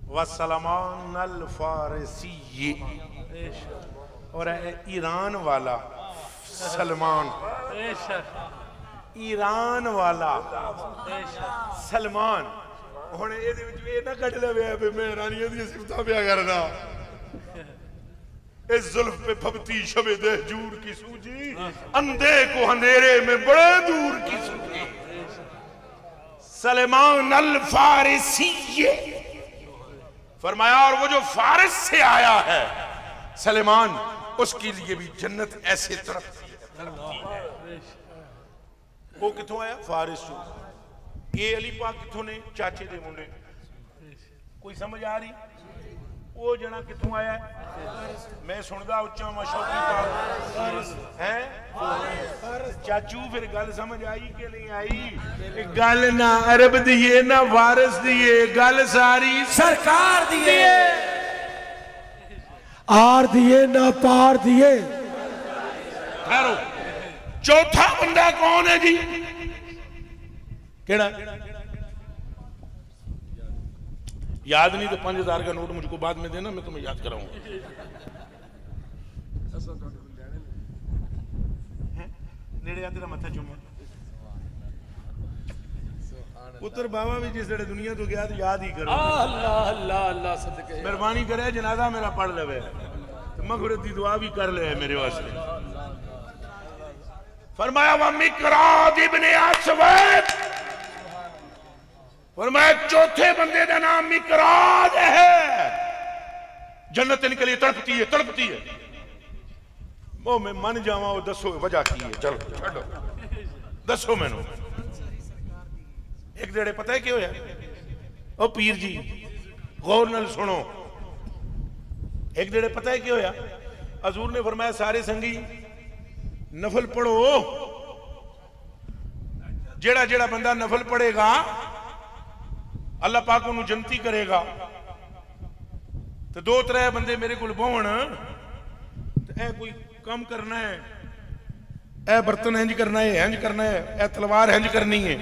व सलमान अल फारसी, और ईरान वाला सलमान, ईरान वाला सलमान। हुण इहदे विच ये ना कढ लवे भी मैं रानियां दी सिफतां पिया करदा। इस जुल्फ पे फबती शबे दहजूर की सूजी, अंधे को अंधेरे में बड़े दूर की सूजी। सलेमान अल फारिसी, फरमाया और वो जो फारिस से आया है सलेमान, उसके लिए भी जन्नत ऐसे तरफ वो किथों आया फारिस चो। ये अली पाक किथों ने, चाचे दे मुंडे। कोई समझ आ रही? वो जना किथों आया है? मैं सुनदा उच्चा मशौकी पाक है चाचू। फिर गल समझ आई कि नहीं आई? गल ना अरब दिए ना फारस दिए, गल सारी सरकार दिए, आर दिए ना पार दिए। ठहरो, चौथा बंदा कौन है जी? केड़ा? याद नहीं तो 5000 का नोट मुझको बाद में देना, मैं तुम्हें याद कराऊंगा। नेड़े आ तेरा मत्था चूमा पुत्र बाबा भी जिस दुनिया तो गया तो याद ही करो। अल्लाह अल्लाह अल्लाह सदके, मेहरबानी करे जनाजा मेरा पढ़ लेवे तो मगफिरत की दुआ भी कर ले मेरे वास्ते। फरमाया व मिकराद इब्ने अस्वद, फरमाया चौथे बंदे का नाम मिकराद है। जन्नत इनके लिए तड़पती है, तड़पती है। वो मैं मन जावा, वो दसो वजह की है। चलो छो दसो मैनू। एक जेड़े पता है क्यों है? ओ पीर जी गौर नाल सुनो। एक जेड़े पता है क्यों है? हजूर ने फरमाया सारे संगी नफल पढ़ो। जेड़ा जेड़ा बंदा नफल पढ़ेगा अल्लाह पाक उन्हें जन्नती करेगा। तो दो त्रै बंदे मेरे को बहन, ए कोई काम करना है, ए बर्तन इंज करना है, इंज करना है, ए तलवार इंज करनी है।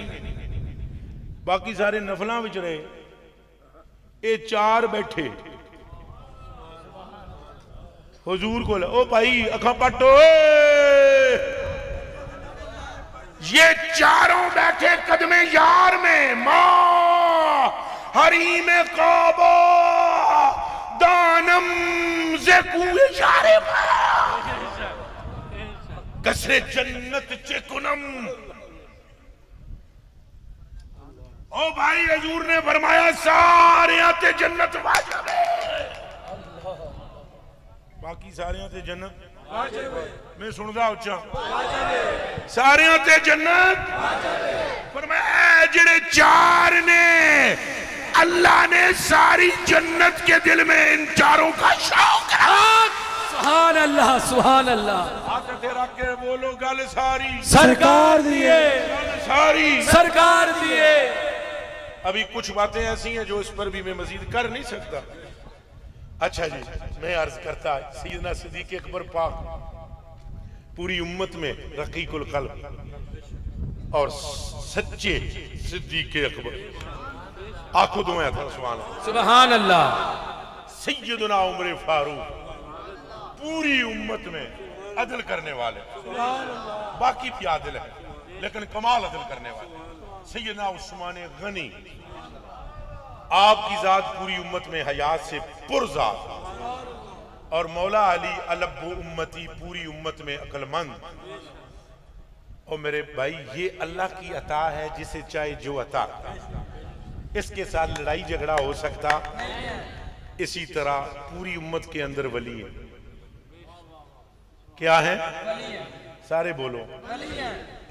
बाकी सारे नफलों विच रहे, ये चार बैठे हुजूर को। ओ भाई अखा पटो, ये चारों बैठे कदमे यार में, मां हरी में काबा दानम से कुए शारे कसरे जन्नत चेकुनम। ओ भाई हजूर ने फरमाया सारे आते जन्नत वाजिब है, बाकी सारे आते जन्नत वाजिब है। मैं सुनदा उच्चा सारे आते जन्नत फरमाया। जेड़े चार ने अल्लाह ने सारी जन्नत के दिल में इन चारों का शौक रखा। सुभान अल्लाह सुभान अल्लाह। हाथ रख के बोलो गल सारी सरकार दिए, गल सारी सरकार दिए। अभी कुछ बातें ऐसी हैं जो इस पर भी मैं मजीद कर नहीं सकता। अच्छा जी, मैं अर्ज करता सैयदना सिद्दीक़ अकबर पाक पूरी उम्मत में रकीकुल क़ल्ब और सच्चे सिद्दीक़ अकबर, आंखों दुआएं था सुभान अल्लाह। सैयदना उमर फारूक पूरी उम्मत में अदल करने वाले, बाकी भी आदिल है लेकिन कमाल अदल करने वाले। सैयदना उस्मान गनी, आपकी जात पूरी उम्मत में हयात से पुरज़ात, और मौला अली अलब्बु उम्मती पूरी उम्मत में अक्लमंद। और मेरे भाई ये अल्लाह की अता है, जिसे चाहे जो अता, इसके साथ लड़ाई झगड़ा हो सकता। इसी तरह पूरी उम्मत के अंदर वली है। क्या है? सारे बोलो।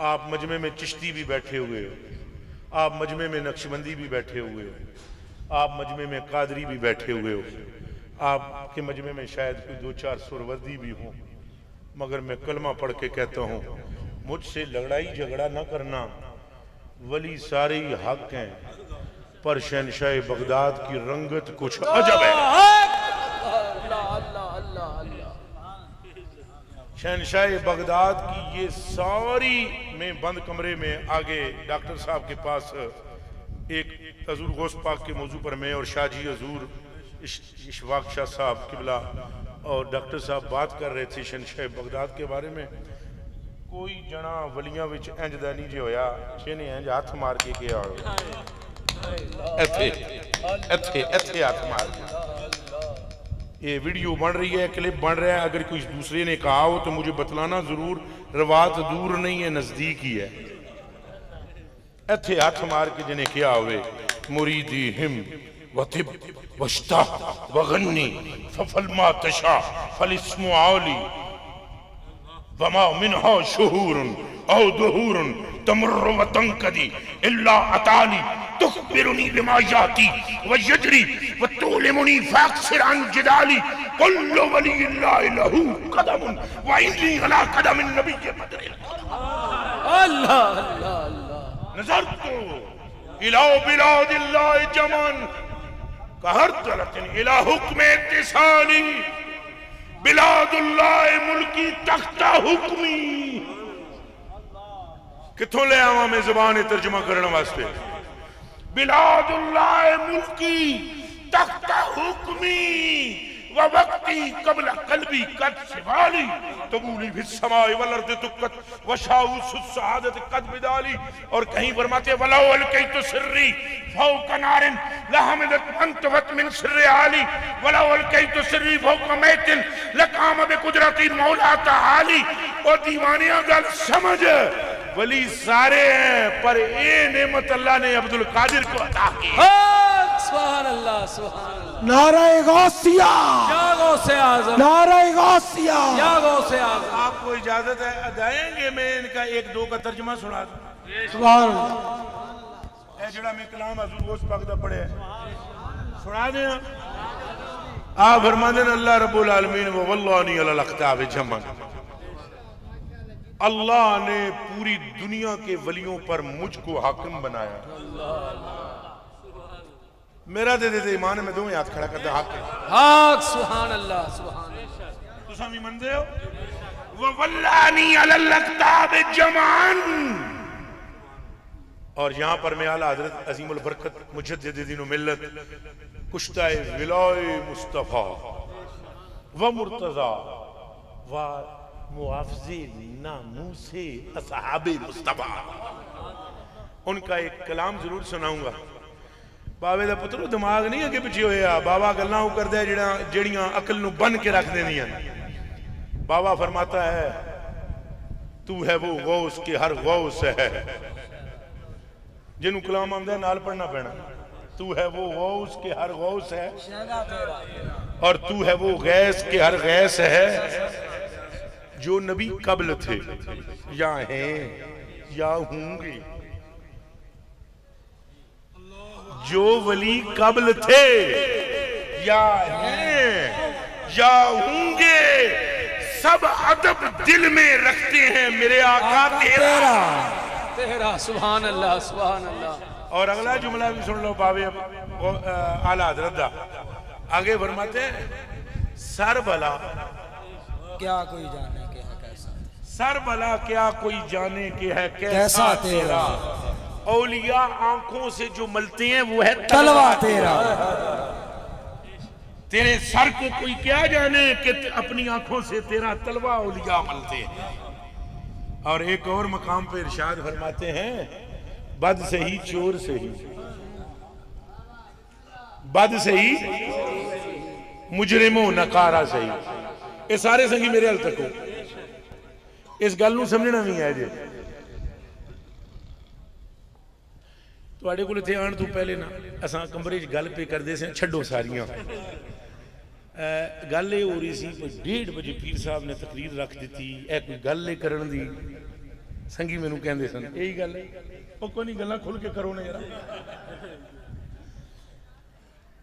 आप मजमे में चिश्ती भी बैठे हुए हो, आप मजमे में नक्शबंदी भी बैठे हुए हो, आप मजमे में कादरी भी बैठे हुए हो, आपके मजमे में शायद कोई दो चार सुरवर्दी भी हो, मगर मैं कलमा पढ़ के कहता हूँ मुझसे लड़ाई झगड़ा न करना। वली सारे ही हक हैं, पर शहनशाह बगदाद की रंगत कुछ अजब है। शहनशाह बगदाद की ये सारी में बंद कमरे में आगे डॉक्टर साहब के पास एक हजूर गौस पाक के मौजू पर मैं और शाहजी हजूर इशफाक शाह साहब किबला और डॉक्टर साहब बात कर रहे थे शहनशाह बगदाद के बारे में। कोई जना वलियां विच इंज दा नहीं जे होया जिन्हें इंज हाथ मार के गया इत्थे इत्थे इत्थे हाथ मार के। ये वीडियो बन रही है, क्लिप बन रहा है, अगर कोई दूसरे ने कहा हो तो मुझे बतलाना जरूर, रवात दूर नहीं है, नजदीक ही है। इत्थे हाथ मार के जिन्हें क्या हुए मुरीदी हिम वतिब वश्ता वगन्नी फफल मा तशा फलिस्मु आली वमा मिनहा शुहूरुन औ दुहूरुन तमर्रु व तंकदी इल्ला अताली तुखबिरुनी बिमा याती व यजरी व तुलिमुनी फाक्सिर अन जिदाली कुल्लु वलिय्यिल्लाहि लहू कदमुन व इन्नी अला कदमिन नबिय्य बदरिल। अल्लाह अल्लाह अल्लाह। नज़रतु इला बिलादिल्लाहि जमन कहरतलतिन इला हुक्म इत्तिसाली बिलादुल्लाह मुल्की तख्ता हुक्मी। किथों ले आवा मैं ज़बान तर्जुमा करने वास्ते? बिलादुल्लाह मुल्की तख्ता हुक्मी व वक्ती कबल कल्बी कद शिवाली तबूली फिस समाए वल अर्द तुकत व शाउ सुसादत कद बिदाली। और कहीं फरमाते वला अलकैतु सिर्री फौका नारिन लहमदत अंतवत मिन सिर्रि आली वला अलकैतु सिर्री फौका मैतिन लकाम बिकुदरती मौला तआली। और दीवानिया गल समझ, वली सारे हैं पर ये नेमत अल्लाह ने अब्दुल कादिर को अता की। सुभान अल्लाह सुभान अल्लाह। नारे गौसिया, या गौसे आज़म, नारे गौसिया, या गौसे आज़म। आपको इजाजत है अदाएंगे मैं इनका एक दो का तर्जुमा सुना दूं? सुभान अल्लाह। ए जड़ा मैं कलाम हजूर गौस पाक दा पढ़े सुना दे। आप फरमाते हैं अल्लाह रब्बुल आलमीन व वल्लानी अला अख्ताब जमन, अल्लाह ने पूरी दुनिया के वलियों पर मुझको हाकिम बनाया। मेरा दे देते ईमान में दो हाथ खड़ा करता हक हक। सुभान अल्लाह सुभान अल्लाह। तुम भी मनते हो? व वल्लानी अला अख्ताब जमन। और यहां पर मैं आला हजरत अजीमुल बरकत मुजद्दिद दीन व मिल्लत कुश्ताए विलाए मुस्तफा व मुर्तजा व मुआफ़ज़े नामूसे असहाबे मुस्तफा, उनका एक कलाम जरूर सुनाऊंगा। बाबे दा पुत्रो दिमाग नहीं अगे पिछे होया, बाबा गल्लां करदा है जेड़ियां अकल नूं बन के रख देंदियां। बाबा फरमाता है तू है वो गौस के हर गौस है, जिन्हों कलाम आंदा नाल पढ़ना पैना। तू है वो गौस के हर गौस है और तू है वो गैस के हर गैस है। जो नबी कब्ल थे या हैं या होंगे, जो वली कब्ल थे या हैं या होंगे, सब अदब दिल में रखते हैं मेरे आका तेरा तेरा। सुभान अल्लाह सुभान अल्लाह। और अगला जुमला भी सुन लो बाबे आला हजरत दा। आगे फरमाते हैं सर भला क्या कोई जाने के है कैसा, सर भला क्या कोई जाने के है कैसा तेरा। औलिया आंखों से जो मलते हैं वो है तलवा तेरा। तेरे सर को कोई क्या जाने कि अपनी आंखों से तेरा तलवा औलिया मलते हैं। और एक और मकाम पे इरशाद फरमाते हैं बद से ही चोर से ही, बद से ही मुजरिमो नकारा से ही। ये सारे संगी मेरे हल तक हो, इस गल नूं समझना भी है जे। तुहाडे कोल इत्थे आउण तो पहले ना असां कमरे च गल पे करदे सी, छड्डो सारियां। गल ये हो रही सी 1:30 बजे पीर साहब ने तकरीर रख दी, ए कोई गल करन दी। संगी मैनू कहंदे सन यही गल है, वो कोई नहीं गल्लां खुल के करो ना यार।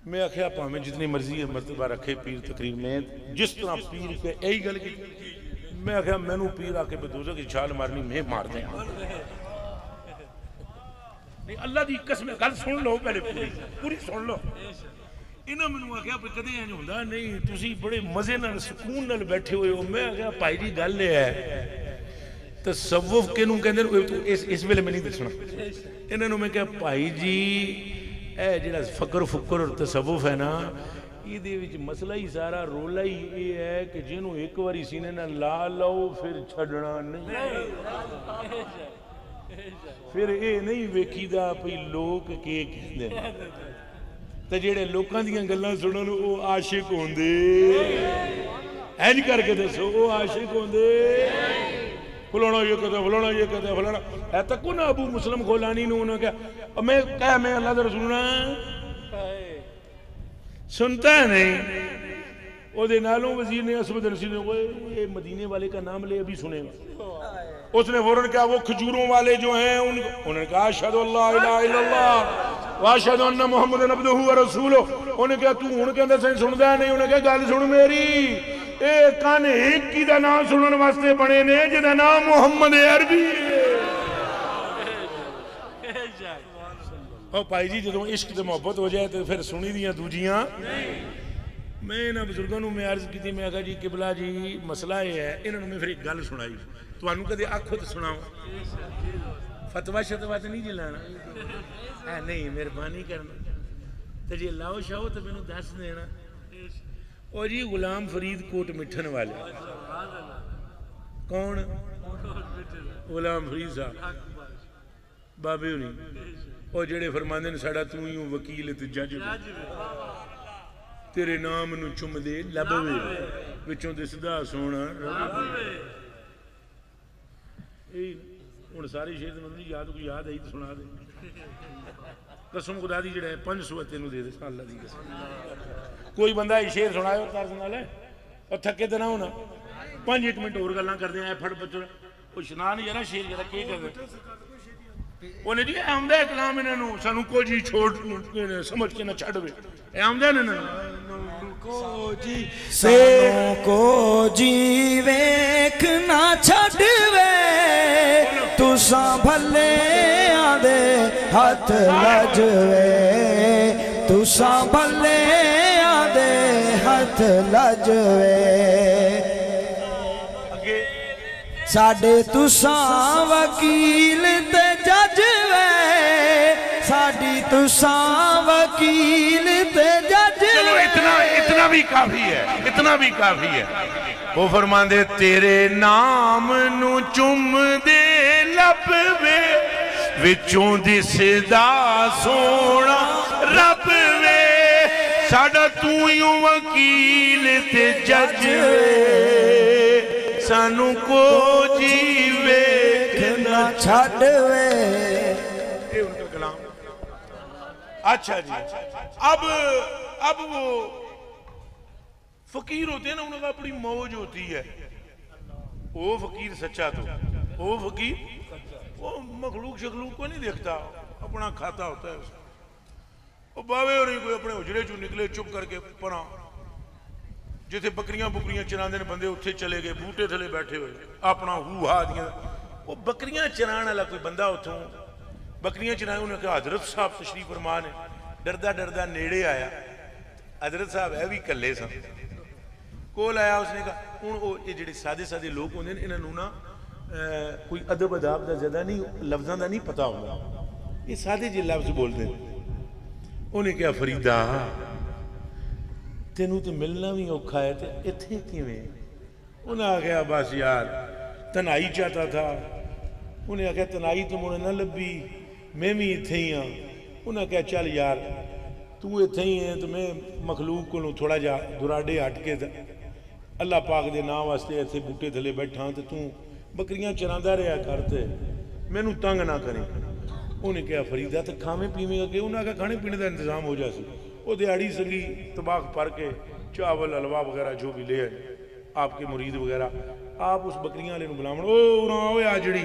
मैं आख्या भावें जितनी मर्जी है मरतबा रखे पीर तकरीर में, जिस तरह पीर के यही गल की। मैं आख्या मैनू पीर आके बदोज़ख की छाल मारनी, मैं मार दें। नहीं अल्लाह की कसम गल सुन लो, पहले पूरी सुन लो। इन्होंने मैनू आख्या कदे इंज हुंदा नहीं, तुसीं बड़े मजे नाल सुकून नाल बैठे हुए हो। मैं आख्या भाई जी गल है तसव्वुफ किहनूं कहंदे ने, इस वेले मैं नहीं दसना इन्होंने। मैं कहा भाई जी ए जिहड़ा फकर फुकर और तसव्वुफ है ना, इहदे विच मसला ही सारा रोला ही ये है कि जिन्हों एक बारी सीने नाल ला लो फिर छड्डना नहीं। फिर ये नहीं वेखीदा भई लोग के कहंदे। ते जेड़े लोकां दियां गल्लां सुनन वो आशिक होंदे इंज करके दसो वो आशिक होंदे फलाना ये कहता फलाना ये कहता फलाना है तक ना अबू मुस्लिम खोलानी उन्होंने क्या मैं अल्लाह का रसूल सुनता है नहीं ओदे नालों वजीर ने असवद रसीद ने ये मदीने वाले का नाम ले अभी सुनेगा उसने फौरन क्या वो खजूरों वाले जो हैं उन्होंने कहा अशहदु अल्ला इलाहा इल्लल्लाह व अशहदु अन्ना मुहम्मदन अब्दुहु व रसूलुहु उन्हें क्या तू हुण कहंदा सही सुनदा नहीं उन्हें क्या गल सुन मेरी ए कान हिक्की दा नाम सुनने वास्ते बने ने जिहदा नाम मुहम्मद अरबी ओ भाई जी जदों इश्क ते मोहब्बत हो जाए तो फिर सुनी दियां दूजियां मैं इन्हां बुजुर्गों नूं मैं अर्ज की मैं आखा जी किबला जी मसला यह है इन्हां नूं मैं फिर एक गल सुनाई तुहानूं कदे आखो तो सुनाओ फतवा शतवा तो नहीं जिलाना नहीं मेहरबानी करना तो जे लाओ शाओ तो मैनूं दस देना और जी गुलाम फरीद कोट मिठन वाले कौन गुलाम फरीद साहब बाबे होनी और जेड़े फरमांदे ने साडा तू ही वकील ते जज तेरे नाम नूं चुमदे लभवे विचों दिसदा सोना हुण सारे शेर मैनूं याद कोई याद आई तो सुना दे कसम खुदा दी जेड़ा 500 तेनूं दे दे अल्लाह दी कसम कोई बंदा शेर सुनायो तर्ज नाल और थके तो ना होना 5 मिनट होर गल्लां करदे आ फड़ बच्चों ओ शनान जरा शेर जरा की करदे उन्हें जी आमदा है कलाम इन्हों सानू को जी छोड़ समझ के ना छड़वे आमदा ने सानू को जी वेख ना छड़वे तुसा भले आदे हाथ लजवे तुसा भले आदे हाथ लजवे साडे तुसा वकील ते जज वे साडी तुसा वकील ते जज चलो इतना भी काफी है इतना भी काफी है वो फरमांदे तेरे नाम नू चुम दे लब वे विचों दिसदा सोना रब वे साडा तू ही वकील ते जज वे सानू को जी वेखना छड़वे ये उनका कलाम। अच्छा जी अब वो फकीर होते हैं ना उनका अपनी मौज होती है वो फकीर सच्चा तो वो फकीर वो मखलूक शखलूक को नहीं देखता अपना खाता होता है वो बावे और कोई अपने उजड़े चो निकले चुप करके परा जिथे बकरियां बुकरियां चरांदे ने बंदे उत्थे चले गए बूटे थले बैठे हुए अपना हू हा दियां वो बकरियां चराण वाला कोई बंदा उथों बकरियां चराए उन्हें कहा हजरत साहब तशरीफ फरमा ने डरदा डरदा नेड़े आया हजरत साहब है भी कल्ले सन कोल आया उसने कहा हुण वो ये जेडे सादे सादे लोग होंदे ने इन्हां नूं ना कोई अदब अदाब का ज्यादा नहीं लफ्जां का नहीं पता होंदा ये सादे जे लफ्ज बोलते उन्हें क्या फरीदा तेनू तो मिलना भी औखा है तो इत्थे किवें उन्हें आख्या बस यार तनाई चाहता था उन्हें आख्या तनाई तो मुझे ना लभी मैं भी इत्थे ही हाँ उन्हें आख्या चल यार तू इत्थे ही है तो मैं मखलूक को थोड़ा जा दुराडे हट के अल्लाह पाक दे नाम वास्ते इत्थे बूटे थले बैठा तो तू बकरियां चरांदा रहा करते मैनू तंग ना करें उन्हें क्या फरीदा तो खावे पीवेगा कि उन्हें आख्या खाने पीने का इंतजाम हो जाए वो दिहाड़ी संगी तबाक पर के चावल हलवा वगैरह जो भी ले आए आपके मुरीद वगैरह आप उस बकरियां वाले बुलावन ओ आ जड़ी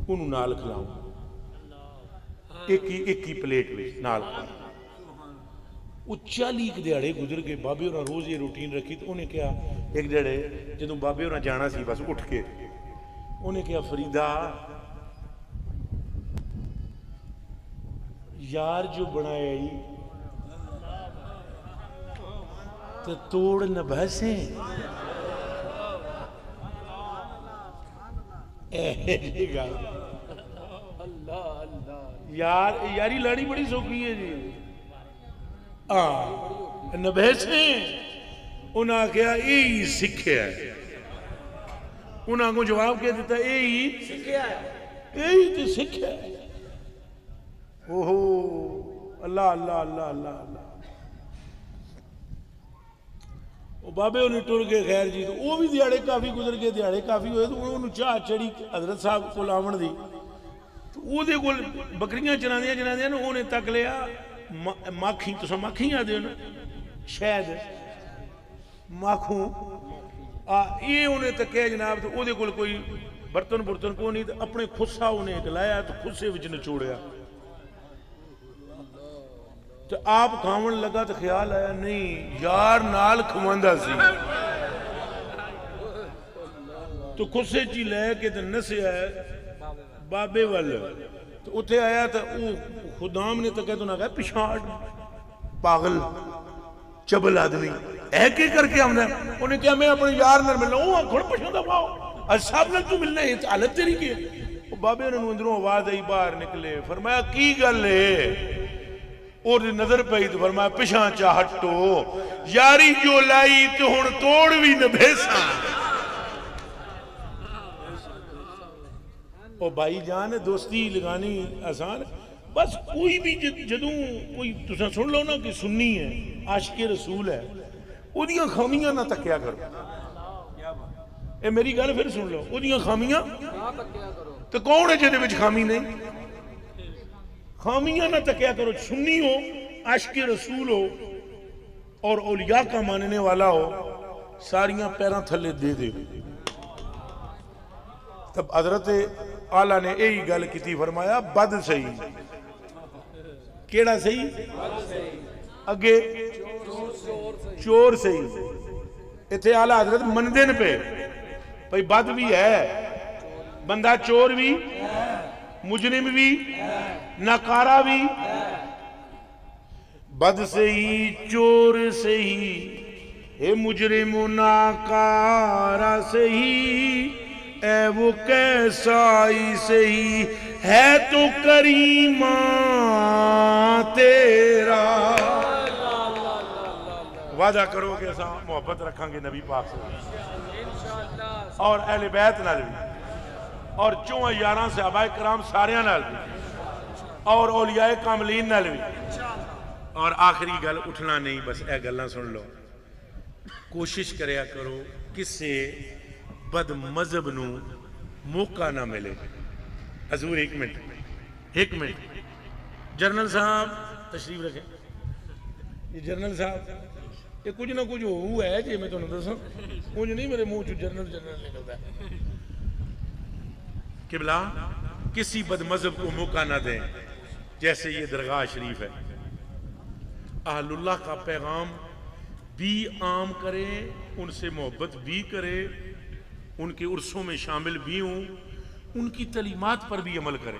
उन्होंने नाल खिलाओ एक ही प्लेट में नाल वो 40 दिहाड़े गुजर के बाबे होना रोज ये रूटीन रखी तो उन्हें क्या एक जड़े जो बाबे होना जाना सी बस उठ के उन्हें क्या फरीदा यार जो बनाया ही तो तोड़ न बहसे यार यारी लाड़ी बड़ी सौखी है जी न बहसे उन्हें आख्या यही सीखिया उन्हें को जवाब क्या दिता यही तो सीखिया ओहो अल्लाह अल्लाह अल्लाह अल्लाह अल्लाह। वो बाबे उन्हें टुर गए खैर जी, तो वो भी दिहाड़े काफ़ी गुजर गए, दिहाड़े काफ़ी होए, तो उन्होंने चाह चढ़ी हजरत साहब को आवन दी, तो वो बकरियां चलादियां चलादियां उन्हें तक लिया माखी, तुस माखी आदे हो ना शायद माखू ये उन्हें तकिया जनाब, तो वो कोई बर्तन बुर्तन को नहीं, तो अपने खुस्सा उन्हें एक लाया, तो खुस्से विच निचोड़िया, तो आप खावन लगा, तो ख्याल आया नहीं यार नाल खवांदा सी, तो खुस्से ची लैके तो नसिया बाबे वाल, तो उत्थे आया, तो खुदाम ने तो कहते ना कहा पिछाड़ पागल चबल आदमी है के करके हमने, उन्हें क्या मैं अपने यार नाल मिलना, वो खुद पछादा पाओ आज साहब नाल तू मिलना है, हालत तेरी की है। बाबे ने अंदरों आवाज आई, बाहर निकले, फरमाया की गल है, और नजर पई तो फरमाया पिछा चा हटो, यारी जो लाई तो हुण तोड़ भी न भेसा। ओ भाई जान दोस्ती लगानी आसान, बस कोई भी जदों कोई तुसा सुन लो ना कि सुन्नी है आशिक रसूल है, ओदियां खामियां ना तकिया करो, ए मेरी गल फिर सुन लो, ओदियां खामियां तो कौन है जिहदे विच खामी नहीं, खामियां ना तकिया करो, सुन्नी हो आशिक रसूल हो और औलिया का मानने वाला हो, सारियां पैरां थल्ले दे दे। तब हजरत आला ने यही गल की, फरमाया बद सही, केड़ा सही, अगे चोर सही, इत्थे आला हजरत मनदे न पे भाई बद भी है, बंदा चोर भी, मुजरिम भी, नाकारा भी, बद सही चोर सही, हे मुजरिम नाकारा सही, ए वो कैसा ही सही है तो करीमा तेरा। वादा करो कि असा मोहब्बत रखांगे नबी पाक से और अहले बैत नाल भी, और 4 सहाबा कराम सारियां नाल भी, और औलियाए कामलीन नाल भी। और आखिरी गल उठना नहीं, बस ए गल्लां सुन लो, कोशिश करया करो किसे बद मजहब नू मौका ना मिले। हजूर एक मिनट जनरल साहब तशरीफ रखें, ये जनरल साहब ये कुछ ना कुछ हो है जी, मैं तुम्हें दसा कुछ नहीं, मेरे मुंह चो जनरल निकलता है। किबला किसी बद मजहब को मौका ना दें, जैसे ये दरगाह शरीफ है, अहलुल्लाह का पैगाम भी आम करें, उनसे मोहब्बत भी करें, उनके उर्सों में शामिल भी हूं, उनकी तलीमात पर भी अमल करें।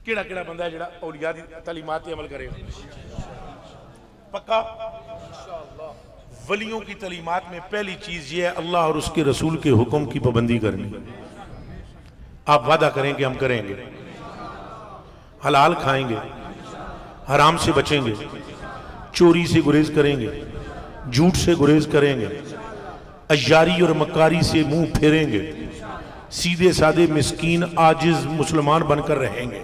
केड़ा केड़ा बंदा है जिहड़ा औलिया दी तलीमात पे अमल करे, पक्का वलियों की तलीमात में पहली चीज ये है अल्लाह और उसके रसूल के हुक्म की पाबंदी करनी। आप वादा करें कि हम करेंगे, हलाल खाएंगे, हराम से बचेंगे, चोरी से गुरेज करेंगे, झूठ से गुरेज करेंगे, अय्यारी और मक्कारी से मुंह फेरेंगे, सीधे साधे मिस्कीन आजिज मुसलमान बनकर रहेंगे।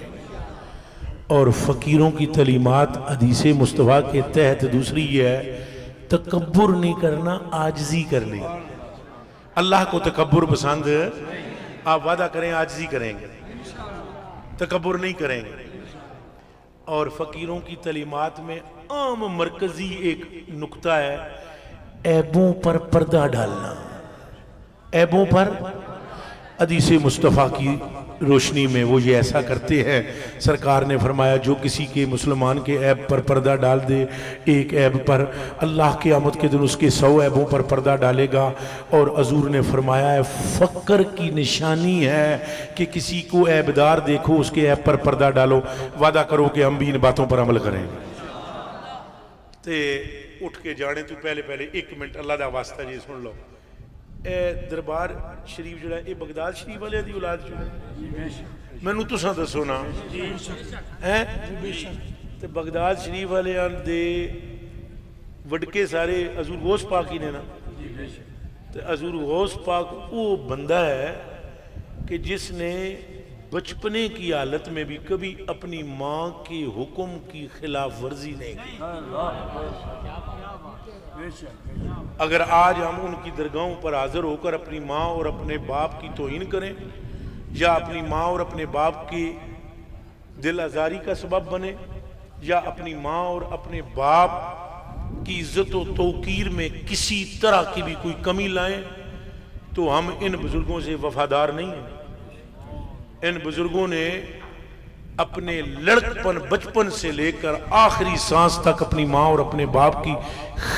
और फ़कीरों की तलीमात हदीसे मुस्तफ़ा के तहत दूसरी ये है, तकब्बुर नहीं करना, आजिज़ी करनी। अल्लाह को तकब्बुर पसंद, आप वादा करें आजिज़ी करेंगे, तकब्बुर नहीं करेंगे। और फ़कीरों की तलीमात में आम मरकज़ी एक नुक्ता है, ऐबों पर पर्दा डालना। ऐबों पर हदीस मुस्तफ़ा की रोशनी में वो ये ऐसा करते हैं। सरकार ने फरमाया जो किसी के मुसलमान के ऐब पर पर्दा डाल दे, एक ऐब पर, अल्लाह के क़यामत के दिन उसके 100 ऐबों पर पर्दा डालेगा। और हजूर ने फरमाया है फ़क्र की निशानी है कि किसी को ऐबदार देखो उसके ऐब पर पर्दा डालो। वादा करो कि हम भी इन बातों पर अमल करेंगे। ते उठ के जाने तो पहले पहले 1 मिनट अल्लाह दा वास्ता जी सुन लो। ए दरबार शरीफ जो है बगदाद शरीफ वाले दी औलाद जो है, मैनू तुसां दसो ना है, ते बगदाद शरीफ वाले दे वडके सारे हजूर गौस पाक ही ने ना। तो हजूर गौस पाक वो बंदा है कि जिसने बचपने की हालत में भी कभी अपनी माँ के हुक्म की खिलाफ वर्जी नहीं की। अगर आज हम उनकी दरगाहों पर हाजिर होकर अपनी माँ और अपने बाप की तौहीन करें या अपनी माँ और अपने बाप की दिल आज़ारी का सबब बने या अपनी माँ और अपने बाप की इज्जत और तौकीर में किसी तरह की भी कोई कमी लाएं तो हम इन बुजुर्गों से वफादार नहीं हैं। इन बुजुर्गों ने अपने लड़कपन बचपन से लेकर आखिरी सांस तक अपनी माँ और अपने बाप की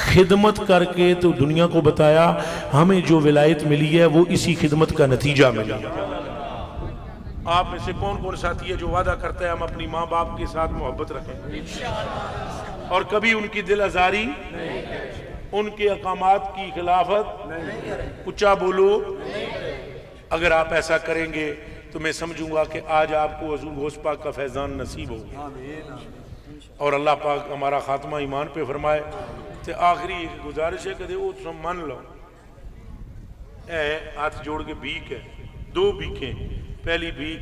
खिदमत करके तो दुनिया को बताया हमें जो विलायत मिली है वो इसी खिदमत का नतीजा मिला। आप में से कौन कौन साथी है जो वादा करता है हम अपनी माँ बाप के साथ मोहब्बत रखें और कभी उनकी दिल आज़ारी, उनके अकामात की खिलाफत, ऊंचा बोलो। अगर आप ऐसा करेंगे तो मैं समझूंगा कि आज आपको हुजूर गौस पाक का फैजान नसीब होगा और अल्लाह पाक हमारा खात्मा ईमान पे फरमाए। तो आखिरी एक गुजारिश है कदे वो तुम मान लो, हाथ जोड़ के भीख है, 2 भीखें। पहली भीख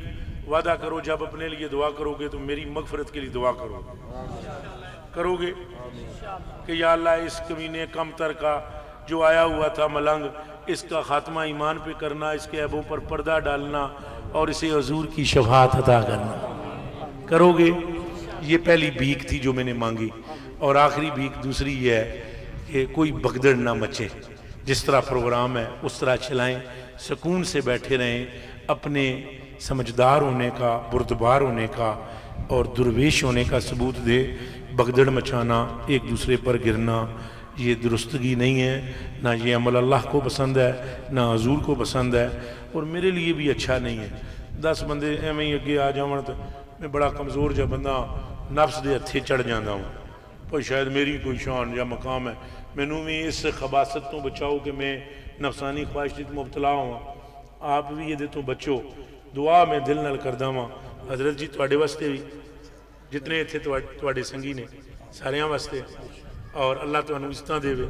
वादा करो जब अपने लिए दुआ करोगे तो मेरी मगफरत के लिए दुआ करोगे कि या अल्लाह इस कमीने कमतर का जो आया हुआ था मलंग, इसका खात्मा ईमान पे करना, इसके ऐबों पर पर्दा डालना और इसे हुजूर की शफाअत अता करना। करोगे? ये पहली भीख थी जो मैंने मांगी। और आखिरी भीख दूसरी ये है कि कोई भगदड़ ना मचे, जिस तरह प्रोग्राम है उस तरह चलाएं, सुकून से बैठे रहें, अपने समझदार होने का, बुर्दबार होने का और दुर्वेश होने का सबूत दे। भगदड़ मचाना, एक दूसरे पर गिरना, ये दुरुस्तगी नहीं है, ना ये अमल अल्लाह को पसंद है, ना हजूर को पसंद है और मेरे लिए भी अच्छा नहीं है। 10 बंदे एवं ही अगे आ जावन तो मैं बड़ा कमज़ोर जहा बंदा नफ्स के हथे चढ़ जाता हूँ, पर शायद मेरी कोई शान या मकाम है, मैनू भी इस खबासत तो बचाओ कि मैं नफसानी ख्वाहिश मुबतला हुआ। आप भी ये तो बचो। दुआ मैं दिल नाल करदा वां हजरत जी तुहाडे वास्ते भी, जितने इत्थे तुहाडे संगी ने सारियां वास्ते, और अल्लाह तुहानू इज्जतां देवे।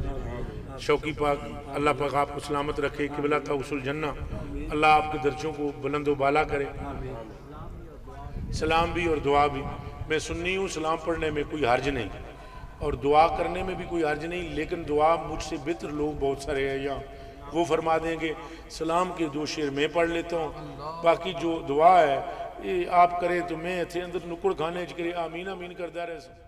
शौकी पाक अल्लाह पाक आपको सलामत रखे, किबला तौसुल जन्ना, अल्लाह आपके दर्जों को बुलंद बाला करे। सलाम भी और दुआ भी, मैं सुन्नी हूँ, सलाम पढ़ने में कोई हर्ज नहीं और दुआ करने में भी कोई हर्ज नहीं, लेकिन दुआ मुझसे बेहतर लोग बहुत सारे हैं यहाँ, वो फरमा देंगे सलाम के 2 शेर मैं पढ़ लेता हूँ, बाकी जो दुआ है ये आप करें तो मैं इतने अंदर नुक्कड़ खाने च करे आमीन आमीन करता रहे।